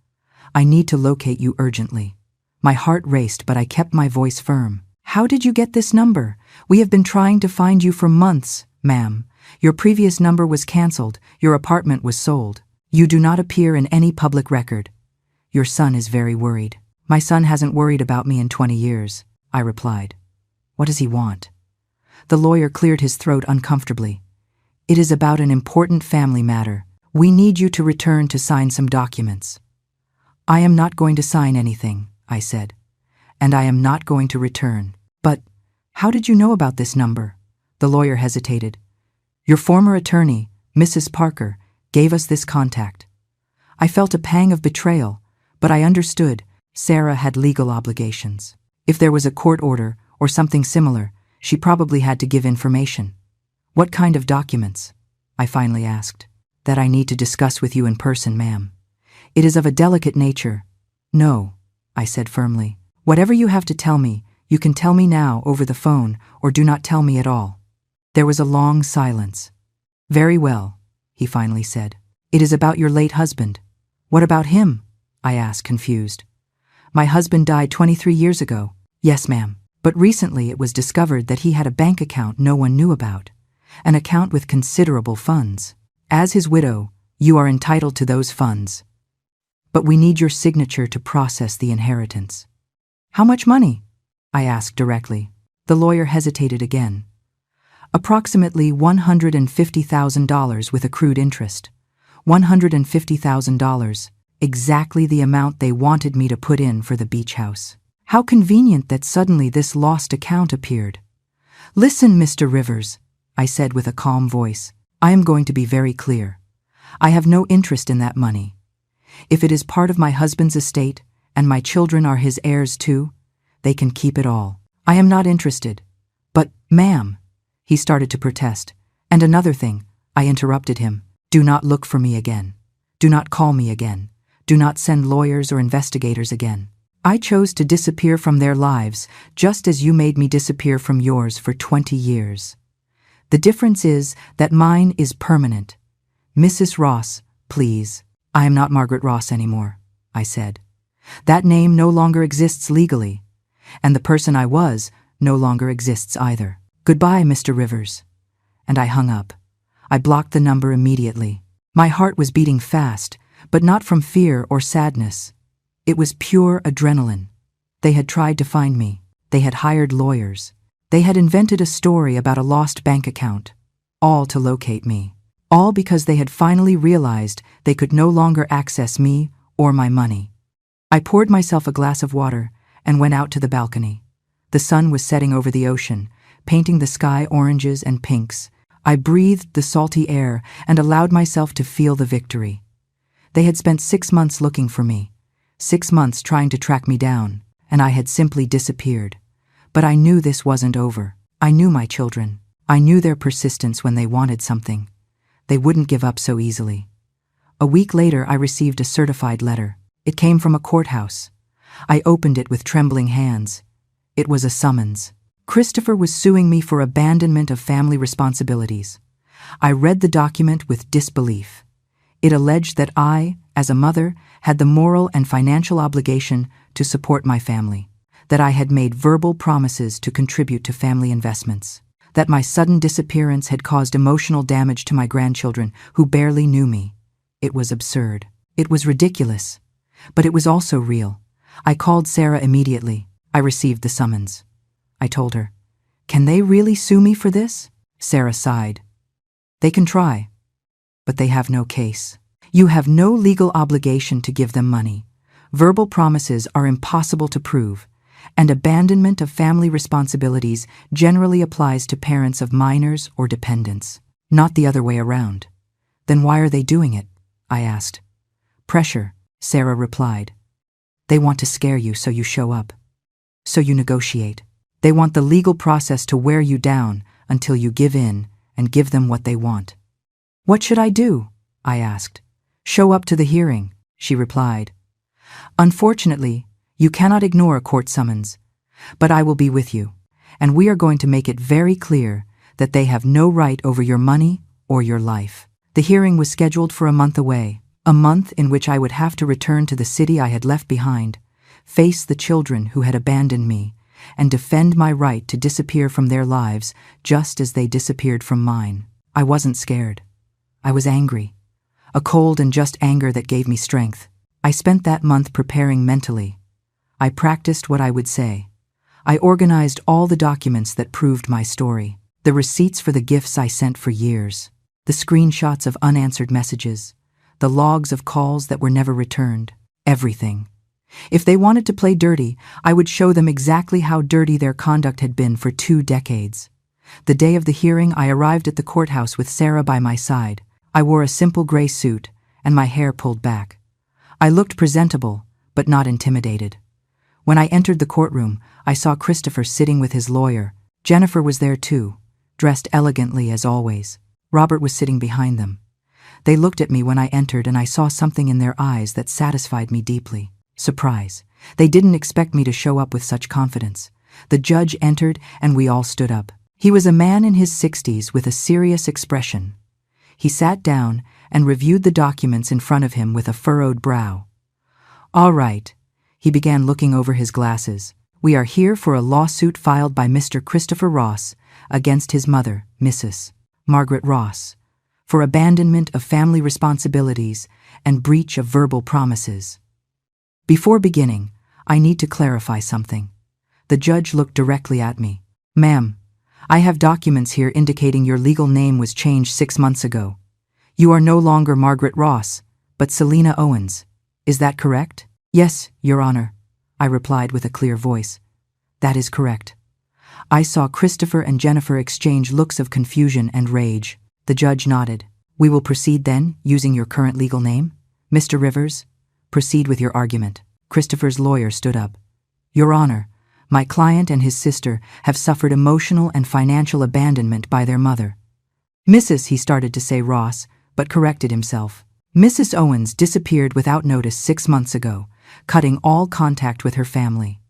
Speaker 1: I need to locate you urgently." My heart raced, but I kept my voice firm. "How did you get this number? We have been trying to find you for months, ma'am. Your previous number was canceled. Your apartment was sold. You do not appear in any public record. Your son is very worried." "My son hasn't worried about me in 20 years, I replied. "What does he want?" The lawyer cleared his throat uncomfortably. "It is about an important family matter. We need you to return to sign some documents." "I am not going to sign anything," I said. "And I am not going to return." "But how did you know about this number?" The lawyer hesitated. "Your former attorney, Mrs. Parker, gave us this contact." I felt a pang of betrayal, but I understood Sarah had legal obligations. If there was a court order or something similar, she probably had to give information. "What kind of documents?" I finally asked. "That I need to discuss with you in person, ma'am. It is of a delicate nature." "No," I said firmly. "Whatever you have to tell me, you can tell me now over the phone or do not tell me at all." There was a long silence. "Very well," he finally said. "It is about your late husband." "What about him?" I asked, confused. "My husband died 23 years ago." "Yes, ma'am. But recently it was discovered that he had a bank account no one knew about, an account with considerable funds. As his widow, you are entitled to those funds. But we need your signature to process the inheritance." "How much money?" I asked directly. The lawyer hesitated again. "Approximately $150,000 with accrued interest. $150,000, exactly the amount they wanted me to put in for the beach house." How convenient that suddenly this lost account appeared. "Listen, Mr. Rivers," I said with a calm voice. "I am going to be very clear. I have no interest in that money. If it is part of my husband's estate, and my children are his heirs too, they can keep it all. I am not interested." "But, ma'am," he started to protest. "And another thing," I interrupted him. "Do not look for me again. Do not call me again. Do not send lawyers or investigators again. I chose to disappear from their lives just as you made me disappear from yours for 20 years. The difference is that mine is permanent. Mrs. Ross, please." "I am not Margaret Ross anymore," I said. "That name no longer exists legally, and the person I was no longer exists either. Goodbye, Mr. Rivers." And I hung up. I blocked the number immediately. My heart was beating fast, but not from fear or sadness. It was pure adrenaline. They had tried to find me. They had hired lawyers. They had invented a story about a lost bank account, all to locate me. All because they had finally realized they could no longer access me or my money. I poured myself a glass of water and went out to the balcony. The sun was setting over the ocean, painting the sky oranges and pinks. I breathed the salty air and allowed myself to feel the victory. They had spent 6 months looking for me, 6 months trying to track me down, and I had simply disappeared. But I knew this wasn't over. I knew my children. I knew their persistence when they wanted something. They wouldn't give up so easily. A week later, I received a certified letter. It came from a courthouse. I opened it with trembling hands. It was a summons. Christopher was suing me for abandonment of family responsibilities. I read the document with disbelief. It alleged that I, as a mother, had the moral and financial obligation to support my family, that I had made verbal promises to contribute to family investments, that my sudden disappearance had caused emotional damage to my grandchildren who barely knew me. It was absurd. It was ridiculous. But it was also real. I called Sarah immediately. I received the summons. I told her, "Can they really sue me for this?" Sarah sighed. "They can try, but they have no case. You have no legal obligation to give them money. Verbal promises are impossible to prove, and abandonment of family responsibilities generally applies to parents of minors or dependents, not the other way around." "Then why are they doing it?" I asked. "Pressure," Sarah replied. "They want to scare you so you show up, so you negotiate. They want the legal process to wear you down until you give in and give them what they want." "What should I do?" I asked. "Show up to the hearing," she replied. "Unfortunately, you cannot ignore a court summons, but I will be with you, and we are going to make it very clear that they have no right over your money or your life." The hearing was scheduled for a month away, a month in which I would have to return to the city I had left behind, face the children who had abandoned me, and defend my right to disappear from their lives just as they disappeared from mine. I wasn't scared. I was angry. A cold and just anger that gave me strength. I spent that month preparing mentally. I practiced what I would say. I organized all the documents that proved my story, the receipts for the gifts I sent for years, the screenshots of unanswered messages, the logs of calls that were never returned, everything. If they wanted to play dirty, I would show them exactly how dirty their conduct had been for 2 decades. The day of the hearing, I arrived at the courthouse with Sarah by my side. I wore a simple gray suit and my hair pulled back. I looked presentable, but not intimidated. When I entered the courtroom, I saw Christopher sitting with his lawyer. Jennifer was there too, dressed elegantly as always. Robert was sitting behind them. They looked at me when I entered, and I saw something in their eyes that satisfied me deeply. Surprise. They didn't expect me to show up with such confidence. The judge entered, and we all stood up. He was a man in his 60s with a serious expression. He sat down and reviewed the documents in front of him with a furrowed brow. "All right," he began, looking over his glasses. "We are here for a lawsuit filed by Mr. Christopher Ross against his mother, Mrs. Margaret Ross, for abandonment of family responsibilities and breach of verbal promises. Before beginning, I need to clarify something." The judge looked directly at me. "Ma'am, I have documents here indicating your legal name was changed 6 months ago. You are no longer Margaret Ross, but Selena Owens. Is that correct?" "Yes, Your Honor," I replied with a clear voice. "That is correct." I saw Christopher and Jennifer exchange looks of confusion and rage. The judge nodded. "We will proceed then, using your current legal name. Mr. Rivers, proceed with your argument." Christopher's lawyer stood up. "Your Honor, my client and his sister have suffered emotional and financial abandonment by their mother." "Mrs." he started to say Ross, but corrected himself. "Mrs. Owens disappeared without notice 6 months ago, cutting all contact with her family.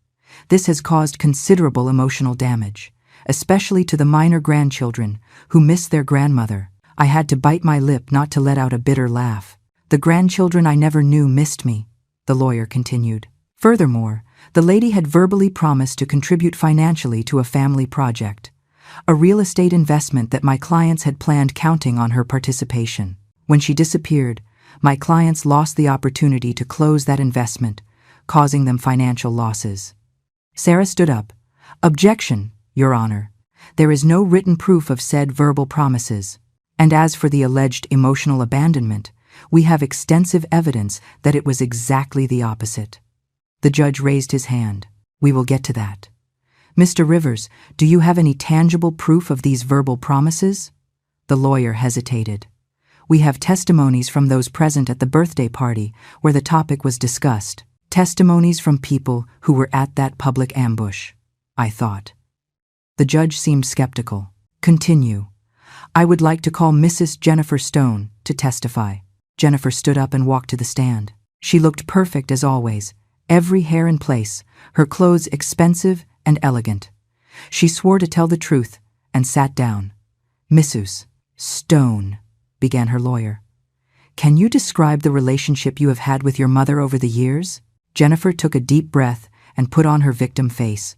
Speaker 1: This has caused considerable emotional damage, especially to the minor grandchildren who miss their grandmother." I had to bite my lip not to let out a bitter laugh. "The grandchildren I never knew missed me," the lawyer continued. "Furthermore, the lady had verbally promised to contribute financially to a family project, a real estate investment that my clients had planned, counting on her participation. When she disappeared, My clients lost the opportunity to close that investment, causing them financial losses. Sarah stood up. Objection, Your Honor. There is no written proof of said verbal promises. And as for the alleged emotional abandonment, we have extensive evidence that it was exactly the opposite. The judge raised his hand. We will get to that. Mr. Rivers, do you have any tangible proof of these verbal promises? The lawyer hesitated. We have testimonies from those present at the birthday party where the topic was discussed. Testimonies from people who were at that public ambush, I thought. The judge seemed skeptical. Continue. I would like to call Mrs. Jennifer Stone to testify. Jennifer stood up and walked to the stand. She looked perfect as always, every hair in place, her clothes expensive and elegant. She swore to tell the truth and sat down. Mrs. Stone, began her lawyer. Can you describe the relationship you have had with your mother over the years? Jennifer took a deep breath and put on her victim face.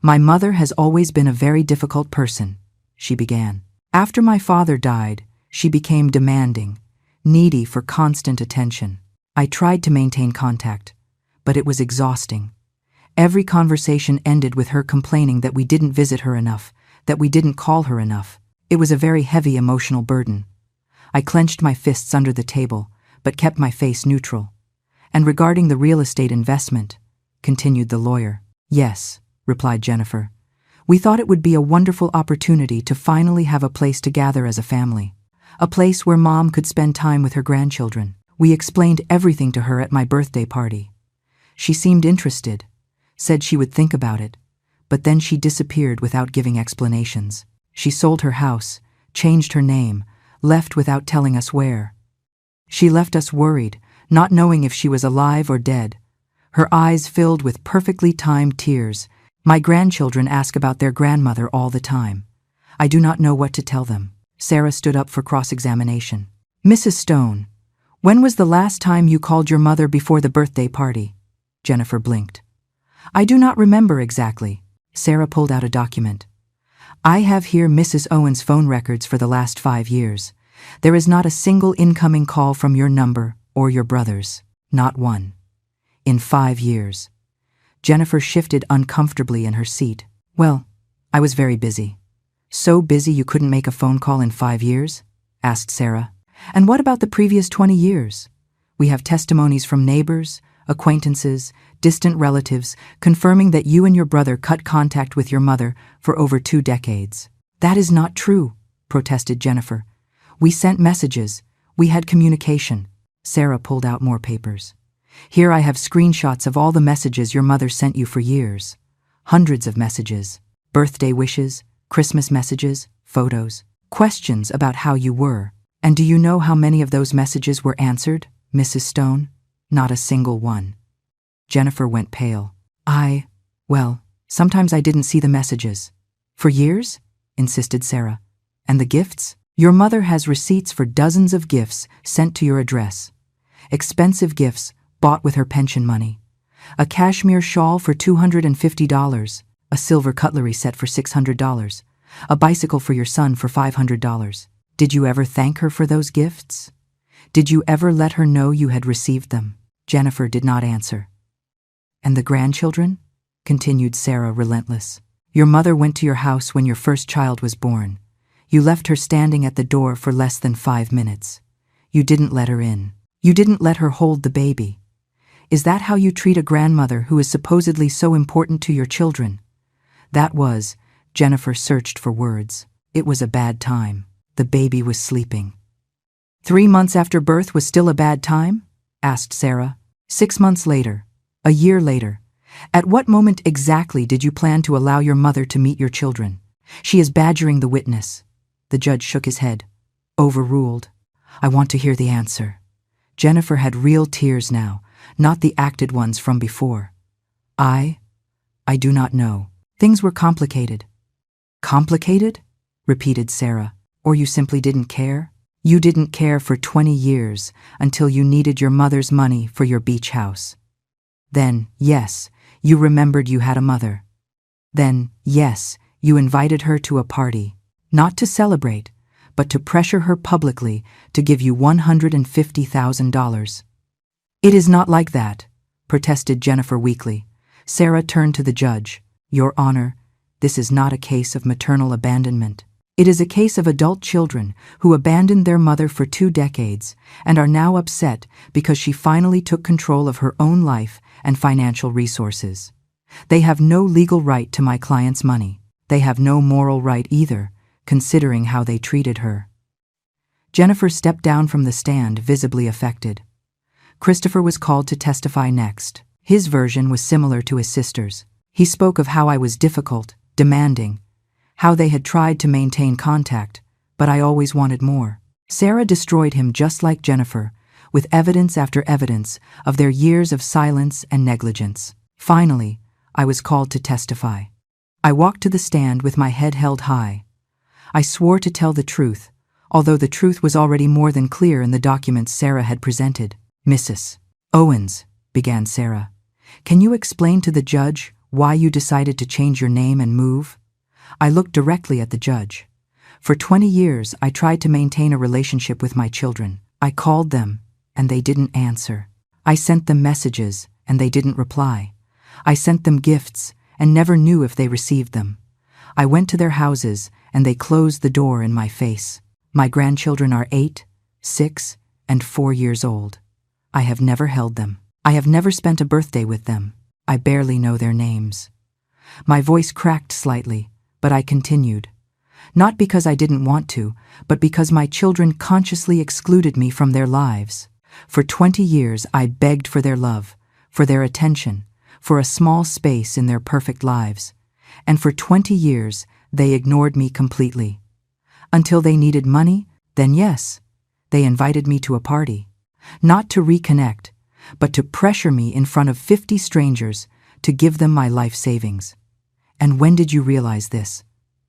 Speaker 1: My mother has always been a very difficult person, she began. After my father died, she became demanding, needy for constant attention. I tried to maintain contact, but it was exhausting. Every conversation ended with her complaining that we didn't visit her enough, that we didn't call her enough. It was a very heavy emotional burden. I clenched my fists under the table, but kept my face neutral. And regarding the real estate investment, continued the lawyer. Yes, replied Jennifer. We thought it would be a wonderful opportunity to finally have a place to gather as a family. A place where Mom could spend time with her grandchildren. We explained everything to her at my birthday party. She seemed interested, said she would think about it, but then she disappeared without giving explanations. She sold her house, changed her name, left without telling us where. She left us worried, not knowing if she was alive or dead. Her eyes filled with perfectly timed tears. My grandchildren ask about their grandmother all the time. I do not know what to tell them. Sarah stood up for cross-examination. Mrs. Stone, when was the last time you called your mother before the birthday party? Jennifer blinked. I do not remember exactly. Sarah pulled out a document. I have here Mrs. Owen's phone records for the last 5 years. There is not a single incoming call from your number or your brother's. Not one. In 5 years. Jennifer shifted uncomfortably in her seat. Well, I was very busy. So busy you couldn't make a phone call in 5 years? Asked Sarah. And what about the previous 20 years? We have testimonies from neighbors, acquaintances, distant relatives, confirming that you and your brother cut contact with your mother for over 2 decades. That is not true, protested Jennifer. We sent messages. We had communication. Sarah pulled out more papers. Here I have screenshots of all the messages your mother sent you for years. Hundreds of messages. Birthday wishes, Christmas messages, photos, questions about how you were. And do you know how many of those messages were answered, Mrs. Stone? Not a single one. Jennifer went pale. Well, sometimes I didn't see the messages. For years? Insisted Sarah. And the gifts? Your mother has receipts for dozens of gifts sent to your address. Expensive gifts bought with her pension money. A cashmere shawl for $250, a silver cutlery set for $600, a bicycle for your son for $500. Did you ever thank her for those gifts? Did you ever let her know you had received them? Jennifer did not answer. And the grandchildren? Continued Sarah, relentless. Your mother went to your house when your first child was born. You left her standing at the door for less than 5 minutes. You didn't let her in. You didn't let her hold the baby. Is that how you treat a grandmother who is supposedly so important to your children? That was, Jennifer searched for words. It was a bad time. The baby was sleeping. 3 months after birth was still a bad time? Asked Sarah. 6 months later. A year later. At what moment exactly did you plan to allow your mother to meet your children? She is badgering the witness. The judge shook his head. Overruled. I want to hear the answer. Jennifer had real tears now, not the acted ones from before. I do not know. Things were complicated. Complicated? Repeated Sarah. Or you simply didn't care? You didn't care for 20 years until you needed your mother's money for your beach house. Then, yes, you remembered you had a mother. Then, yes, you invited her to a party. Not to celebrate, but to pressure her publicly to give you $150,000. It is not like that, protested Jennifer weakly. Sarah turned to the judge. Your Honor, this is not a case of maternal abandonment. It is a case of adult children who abandoned their mother for 2 decades and are now upset because she finally took control of her own life and financial resources. They have no legal right to my client's money. They have no moral right either, considering how they treated her. Jennifer stepped down from the stand, visibly affected. Christopher was called to testify next. His version was similar to his sister's. He spoke of how I was difficult, demanding, how they had tried to maintain contact, but I always wanted more. Sarah destroyed him just like Jennifer, with evidence after evidence of their years of silence and negligence. Finally, I was called to testify. I walked to the stand with my head held high. I swore to tell the truth, although the truth was already more than clear in the documents Sarah had presented. Mrs. Owens, began Sarah, can you explain to the judge why you decided to change your name and move? I looked directly at the judge. For 20 years, I tried to maintain a relationship with my children. I called them, and they didn't answer. I sent them messages, and they didn't reply. I sent them gifts, and never knew if they received them. I went to their houses, and they closed the door in my face. My grandchildren are 8, 6, and 4 years old. I have never held them. I have never spent a birthday with them. I barely know their names. My voice cracked slightly, but I continued. Not because I didn't want to, but because my children consciously excluded me from their lives. For 20 years I begged for their love, for their attention, for a small space in their perfect lives. And for 20 years they ignored me completely. Until they needed money, then yes, they invited me to a party. Not to reconnect, but to pressure me in front of 50 strangers to give them my life savings. And when did you realize this?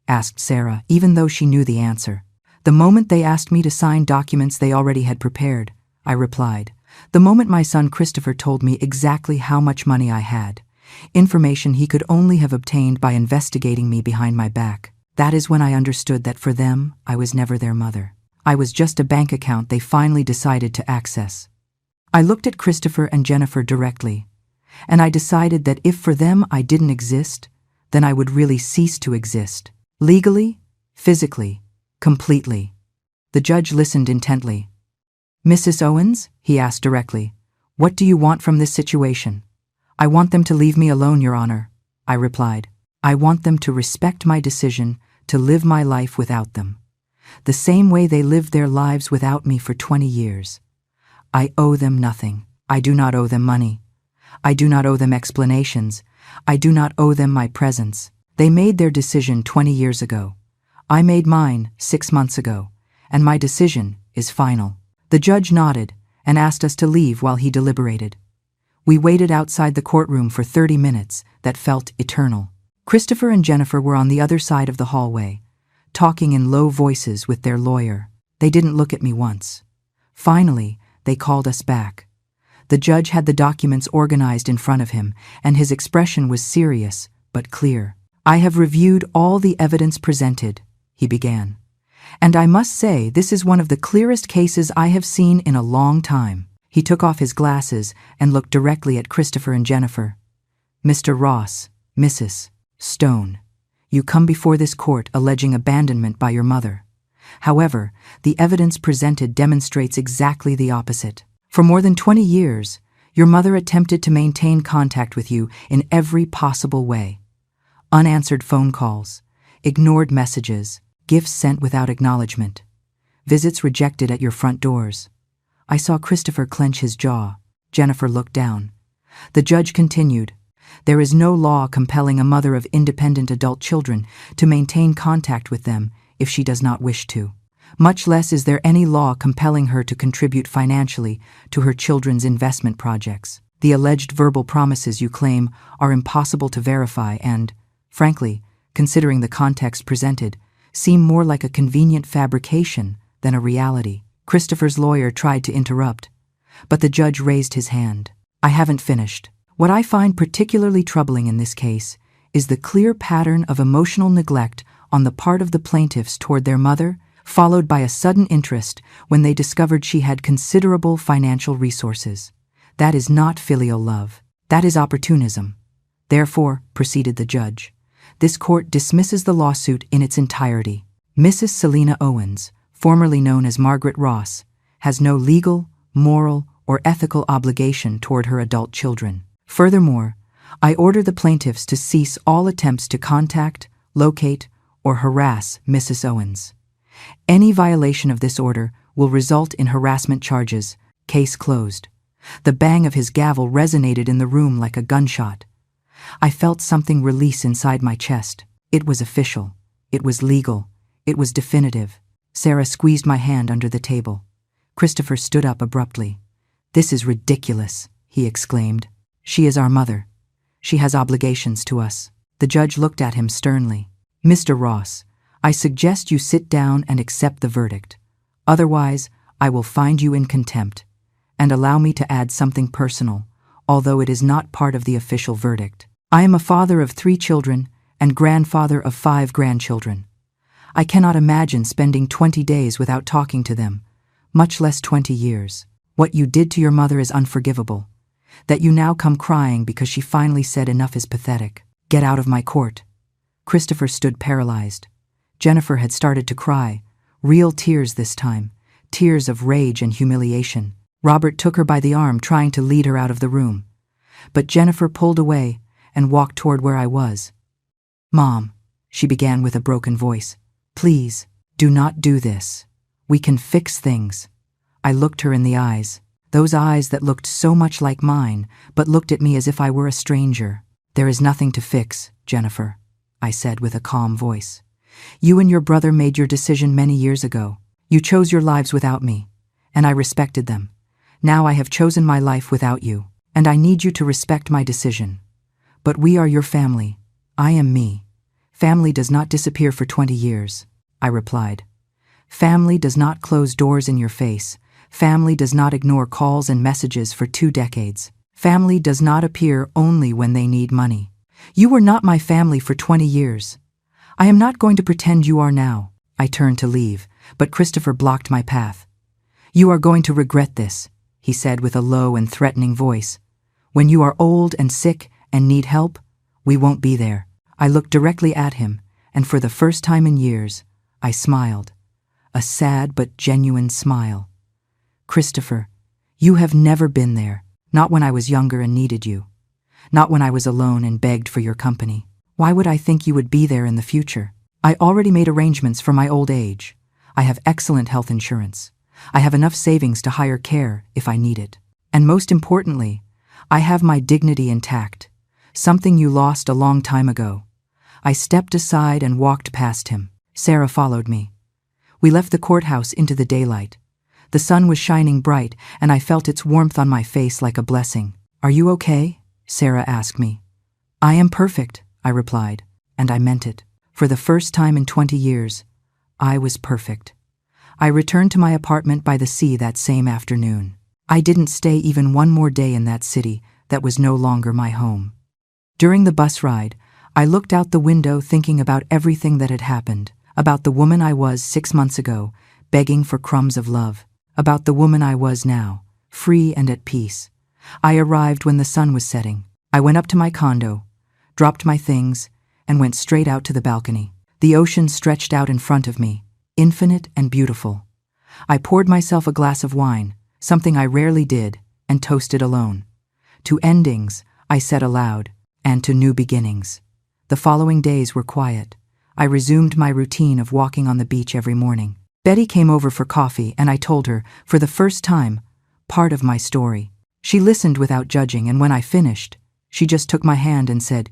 Speaker 1: Asked Sarah, even though she knew the answer. The moment they asked me to sign documents they already had prepared, I replied. The moment my son Christopher told me exactly how much money I had, information he could only have obtained by investigating me behind my back. That is when I understood that for them, I was never their mother. I was just a bank account they finally decided to access. I looked at Christopher and Jennifer directly, and I decided that if for them I didn't exist, then I would really cease to exist. Legally, physically, completely. The judge listened intently. Mrs. Owens, he asked directly, what do you want from this situation? I want them to leave me alone, Your Honor, I replied. I want them to respect my decision to live my life without them, the same way they lived their lives without me for 20 years. I owe them nothing. I do not owe them money. I do not owe them explanations. I do not owe them my presence. They made their decision 20 years ago. I made mine 6 months ago, and my decision is final. The judge nodded and asked us to leave while he deliberated. We waited outside the courtroom for 30 minutes that felt eternal. Christopher and Jennifer were on the other side of the hallway, talking in low voices with their lawyer. They didn't look at me once. Finally, they called us back. The judge had the documents organized in front of him, and his expression was serious but clear. I have reviewed all the evidence presented, he began, and I must say this is one of the clearest cases I have seen in a long time. He took off his glasses and looked directly at Christopher and Jennifer. Mr. Ross, Mrs. Stone, you come before this court alleging abandonment by your mother. However, the evidence presented demonstrates exactly the opposite. For more than 20 years, your mother attempted to maintain contact with you in every possible way. Unanswered phone calls, ignored messages, gifts sent without acknowledgement, visits rejected at your front doors. I saw Christopher clench his jaw. Jennifer looked down. The judge continued, there is no law compelling a mother of independent adult children to maintain contact with them if she does not wish to. Much less is there any law compelling her to contribute financially to her children's investment projects. The alleged verbal promises you claim are impossible to verify and, frankly, considering the context presented, seem more like a convenient fabrication than a reality. Christopher's lawyer tried to interrupt, but the judge raised his hand. I haven't finished. What I find particularly troubling in this case is the clear pattern of emotional neglect on the part of the plaintiffs toward their mother followed by a sudden interest when they discovered she had considerable financial resources. That is not filial love. That is opportunism. Therefore, proceeded the judge, this court dismisses the lawsuit in its entirety. Mrs. Selina Owens, formerly known as Margaret Ross, has no legal, moral, or ethical obligation toward her adult children. Furthermore, I order the plaintiffs to cease all attempts to contact, locate, or harass Mrs. Owens. Any violation of this order will result in harassment charges. Case closed. The bang of his gavel resonated in the room like a gunshot. I felt something release inside my chest. It was official. It was legal. It was definitive. Sarah squeezed my hand under the table. Christopher stood up abruptly. "This is ridiculous," he exclaimed. "She is our mother. She has obligations to us." The judge looked at him sternly. "Mr. Ross, I suggest you sit down and accept the verdict. Otherwise, I will find you in contempt. And allow me to add something personal, although it is not part of the official verdict. I am a father of 3 children and grandfather of 5 grandchildren. I cannot imagine spending 20 days without talking to them, much less 20 years. What you did to your mother is unforgivable. That you now come crying because she finally said enough is pathetic. Get out of my court." Christopher stood paralyzed. Jennifer had started to cry, real tears this time, tears of rage and humiliation. Robert took her by the arm, trying to lead her out of the room. But Jennifer pulled away and walked toward where I was. "Mom," she began with a broken voice, "please, do not do this. We can fix things." I looked her in the eyes, those eyes that looked so much like mine, but looked at me as if I were a stranger. "There is nothing to fix, Jennifer," I said with a calm voice. "You and your brother made your decision many years ago. You chose your lives without me, and I respected them. Now I have chosen my life without you, and I need you to respect my decision. But we are your family. I am me. Family does not disappear for 20 years, I replied. Family does not close doors in your face. Family does not ignore calls and messages for 2 decades. Family does not appear only when they need money. You were not my family for 20 years. I am not going to pretend you are now. I turned to leave, but Christopher blocked my path. You are going to regret this, he said with a low and threatening voice. When you are old and sick and need help, we won't be there. I looked directly at him, and for the first time in years, I smiled. A sad but genuine smile. Christopher, you have never been there, not when I was younger and needed you. Not when I was alone and begged for your company. Why would I think you would be there in the future? I already made arrangements for my old age. I have excellent health insurance. I have enough savings to hire care if I need it. And most importantly, I have my dignity intact, something you lost a long time ago. I stepped aside and walked past him. Sarah followed me. We left the courthouse into the daylight. The sun was shining bright, and I felt its warmth on my face like a blessing. Are you okay? Sarah asked me. I am perfect, I replied, and I meant it. For the first time in 20 years, I was perfect. I returned to my apartment by the sea that same afternoon. I didn't stay even one more day in that city that was no longer my home. During the bus ride, I looked out the window thinking about everything that had happened, about the woman I was 6 months ago, begging for crumbs of love, about the woman I was now, free and at peace. I arrived when the sun was setting. I went up to my condo, dropped my things, and went straight out to the balcony. The ocean stretched out in front of me, infinite and beautiful. I poured myself a glass of wine, something I rarely did, and toasted alone. To endings, I said aloud, and to new beginnings. The following days were quiet. I resumed my routine of walking on the beach every morning. Betty came over for coffee, and I told her, for the first time, part of my story. She listened without judging, and when I finished, she just took my hand and said,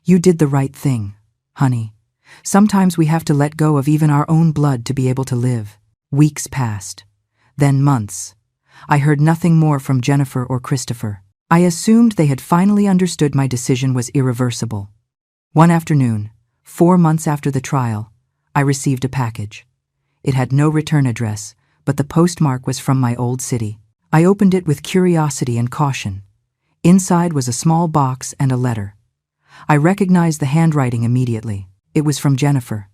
Speaker 1: You did the right thing, honey. Sometimes we have to let go of even our own blood to be able to live. Weeks passed. Then months. I heard nothing more from Jennifer or Christopher. I assumed they had finally understood my decision was irreversible. One afternoon, 4 months after the trial, I received a package. It had no return address, but the postmark was from my old city. I opened it with curiosity and caution. Inside was a small box and a letter. I recognized the handwriting immediately. It was from Jennifer.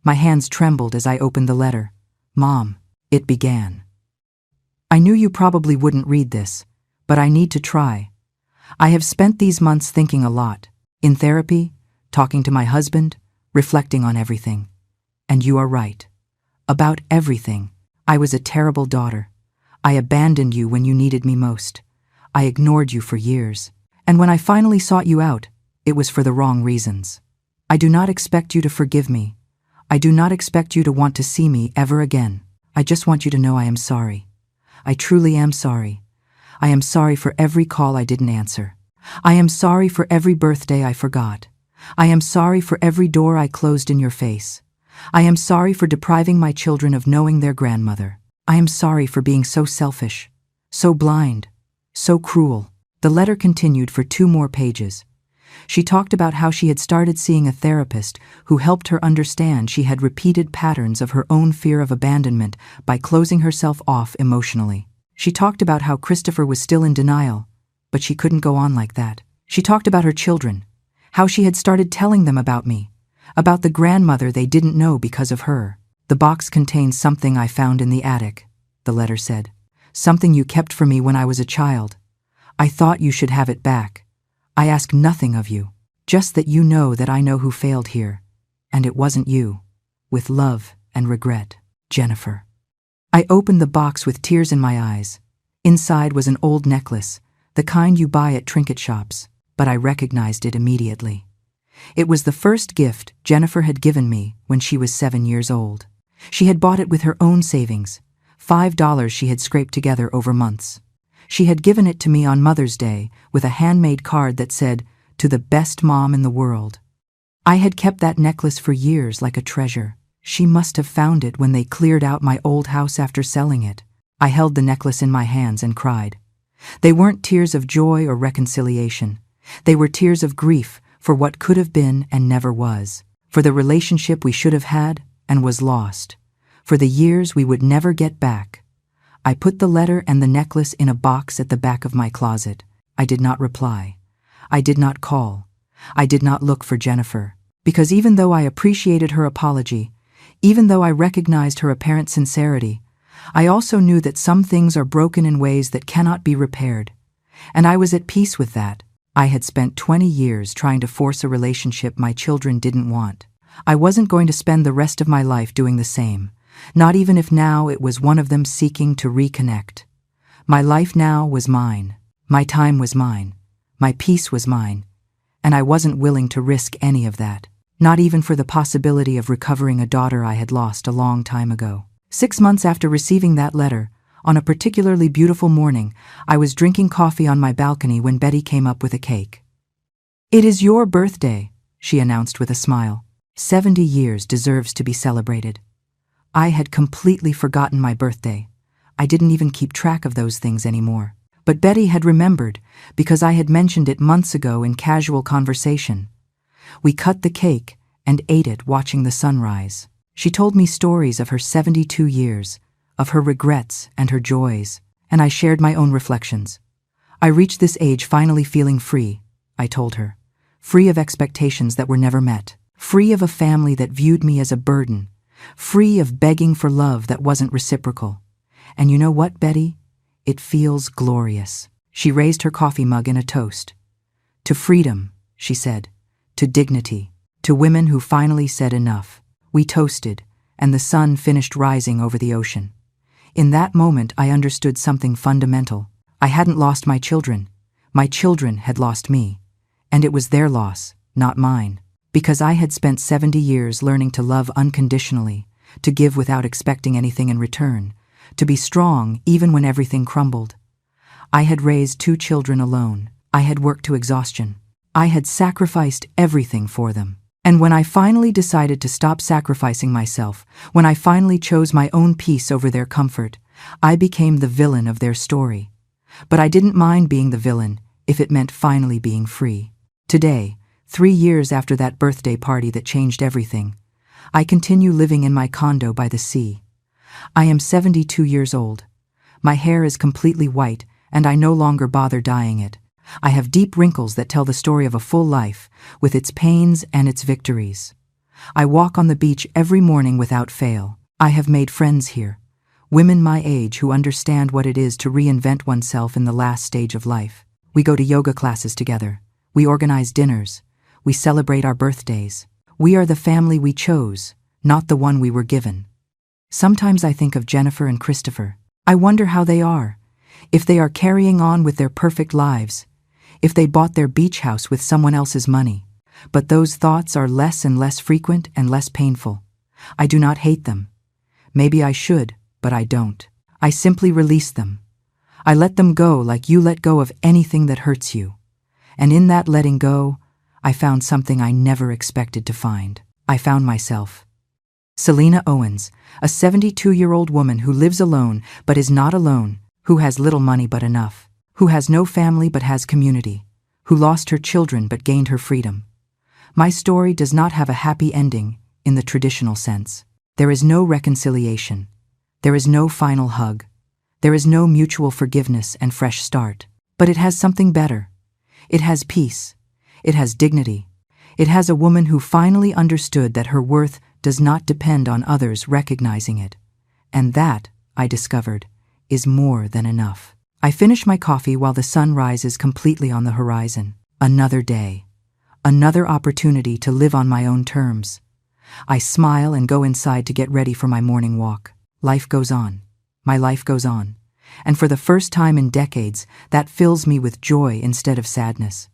Speaker 1: My hands trembled as I opened the letter. "Mom," it began. "I knew you probably wouldn't read this, but I need to try. I have spent these months thinking a lot, in therapy, talking to my husband, reflecting on everything. And you are right. About everything. I was a terrible daughter. I abandoned you when you needed me most. I ignored you for years. And when I finally sought you out, it was for the wrong reasons. I do not expect you to forgive me. I do not expect you to want to see me ever again. I just want you to know I am sorry. I truly am sorry. I am sorry for every call I didn't answer. I am sorry for every birthday I forgot. I am sorry for every door I closed in your face. I am sorry for depriving my children of knowing their grandmother. I am sorry for being so selfish, so blind, so cruel." The letter continued for 2 more pages. She talked about how she had started seeing a therapist who helped her understand she had repeated patterns of her own fear of abandonment by closing herself off emotionally. She talked about how Christopher was still in denial, but she couldn't go on like that. She talked about her children, how she had started telling them about me, about the grandmother they didn't know because of her. "The box contains something I found in the attic," the letter said. "Something you kept from me when I was a child. I thought you should have it back. I ask nothing of you, just that you know that I know who failed here. And it wasn't you. With love and regret, Jennifer." I opened the box with tears in my eyes. Inside was an old necklace, the kind you buy at trinket shops, but I recognized it immediately. It was the first gift Jennifer had given me when she was 7 years old. She had bought it with her own savings, $5 she had scraped together over months. She had given it to me on Mother's Day with a handmade card that said, "To the best mom in the world." I had kept that necklace for years like a treasure. She must have found it when they cleared out my old house after selling it. I held the necklace in my hands and cried. They weren't tears of joy or reconciliation. They were tears of grief for what could have been and never was, for the relationship we should have had and was lost, for the years we would never get back. I put the letter and the necklace in a box at the back of my closet. I did not reply. I did not call. I did not look for Jennifer, because even though I appreciated her apology, even though I recognized her apparent sincerity, I also knew that some things are broken in ways that cannot be repaired. And I was at peace with that. I had spent 20 years trying to force a relationship my children didn't want. I wasn't going to spend the rest of my life doing the same, not even if now it was one of them seeking to reconnect. My life now was mine. My time was mine. My peace was mine. And I wasn't willing to risk any of that, not even for the possibility of recovering a daughter I had lost a long time ago. 6 months after receiving that letter, on a particularly beautiful morning, I was drinking coffee on my balcony when Betty came up with a cake. "It is your birthday," she announced with a smile. 70 years deserves to be celebrated. I had completely forgotten my birthday. I didn't even keep track of those things anymore. But Betty had remembered, because I had mentioned it months ago in casual conversation. We cut the cake and ate it watching the sunrise. She told me stories of her 72 years, of her regrets and her joys, and I shared my own reflections. I reached this age finally feeling free, I told her. Free of expectations that were never met. Free of a family that viewed me as a burden. Free of begging for love that wasn't reciprocal. And you know what, Betty? It feels glorious. She raised her coffee mug in a toast. To freedom, she said. To dignity. To women who finally said enough. We toasted, and the sun finished rising over the ocean. In that moment, I understood something fundamental. I hadn't lost my children. My children had lost me. And it was their loss, not mine. Because I had spent 70 years learning to love unconditionally, to give without expecting anything in return, to be strong even when everything crumbled. I had raised 2 children alone. I had worked to exhaustion. I had sacrificed everything for them. And when I finally decided to stop sacrificing myself, when I finally chose my own peace over their comfort, I became the villain of their story. But I didn't mind being the villain if it meant finally being free. Today, 3 years after that birthday party that changed everything, I continue living in my condo by the sea. I am 72 years old. My hair is completely white, and I no longer bother dyeing it. I have deep wrinkles that tell the story of a full life, with its pains and its victories. I walk on the beach every morning without fail. I have made friends here, women my age who understand what it is to reinvent oneself in the last stage of life. We go to yoga classes together. We organize dinners. We celebrate our birthdays. We are the family we chose, not the one we were given. Sometimes I think of Jennifer and Christopher. I wonder how they are, if they are carrying on with their perfect lives, if they bought their beach house with someone else's money. But those thoughts are less and less frequent and less painful. I do not hate them. Maybe I should, but I don't. I simply release them. I let them go like you let go of anything that hurts you. And in that letting go, I found something I never expected to find. I found myself. Selena Owens, a 72-year-old woman who lives alone but is not alone, who has little money but enough, who has no family but has community, who lost her children but gained her freedom. My story does not have a happy ending in the traditional sense. There is no reconciliation. There is no final hug. There is no mutual forgiveness and fresh start. But it has something better. It has peace. It has dignity. It has a woman who finally understood that her worth does not depend on others recognizing it. And that, I discovered, is more than enough. I finish my coffee while the sun rises completely on the horizon. Another day. Another opportunity to live on my own terms. I smile and go inside to get ready for my morning walk. Life goes on. My life goes on. And for the first time in decades, that fills me with joy instead of sadness.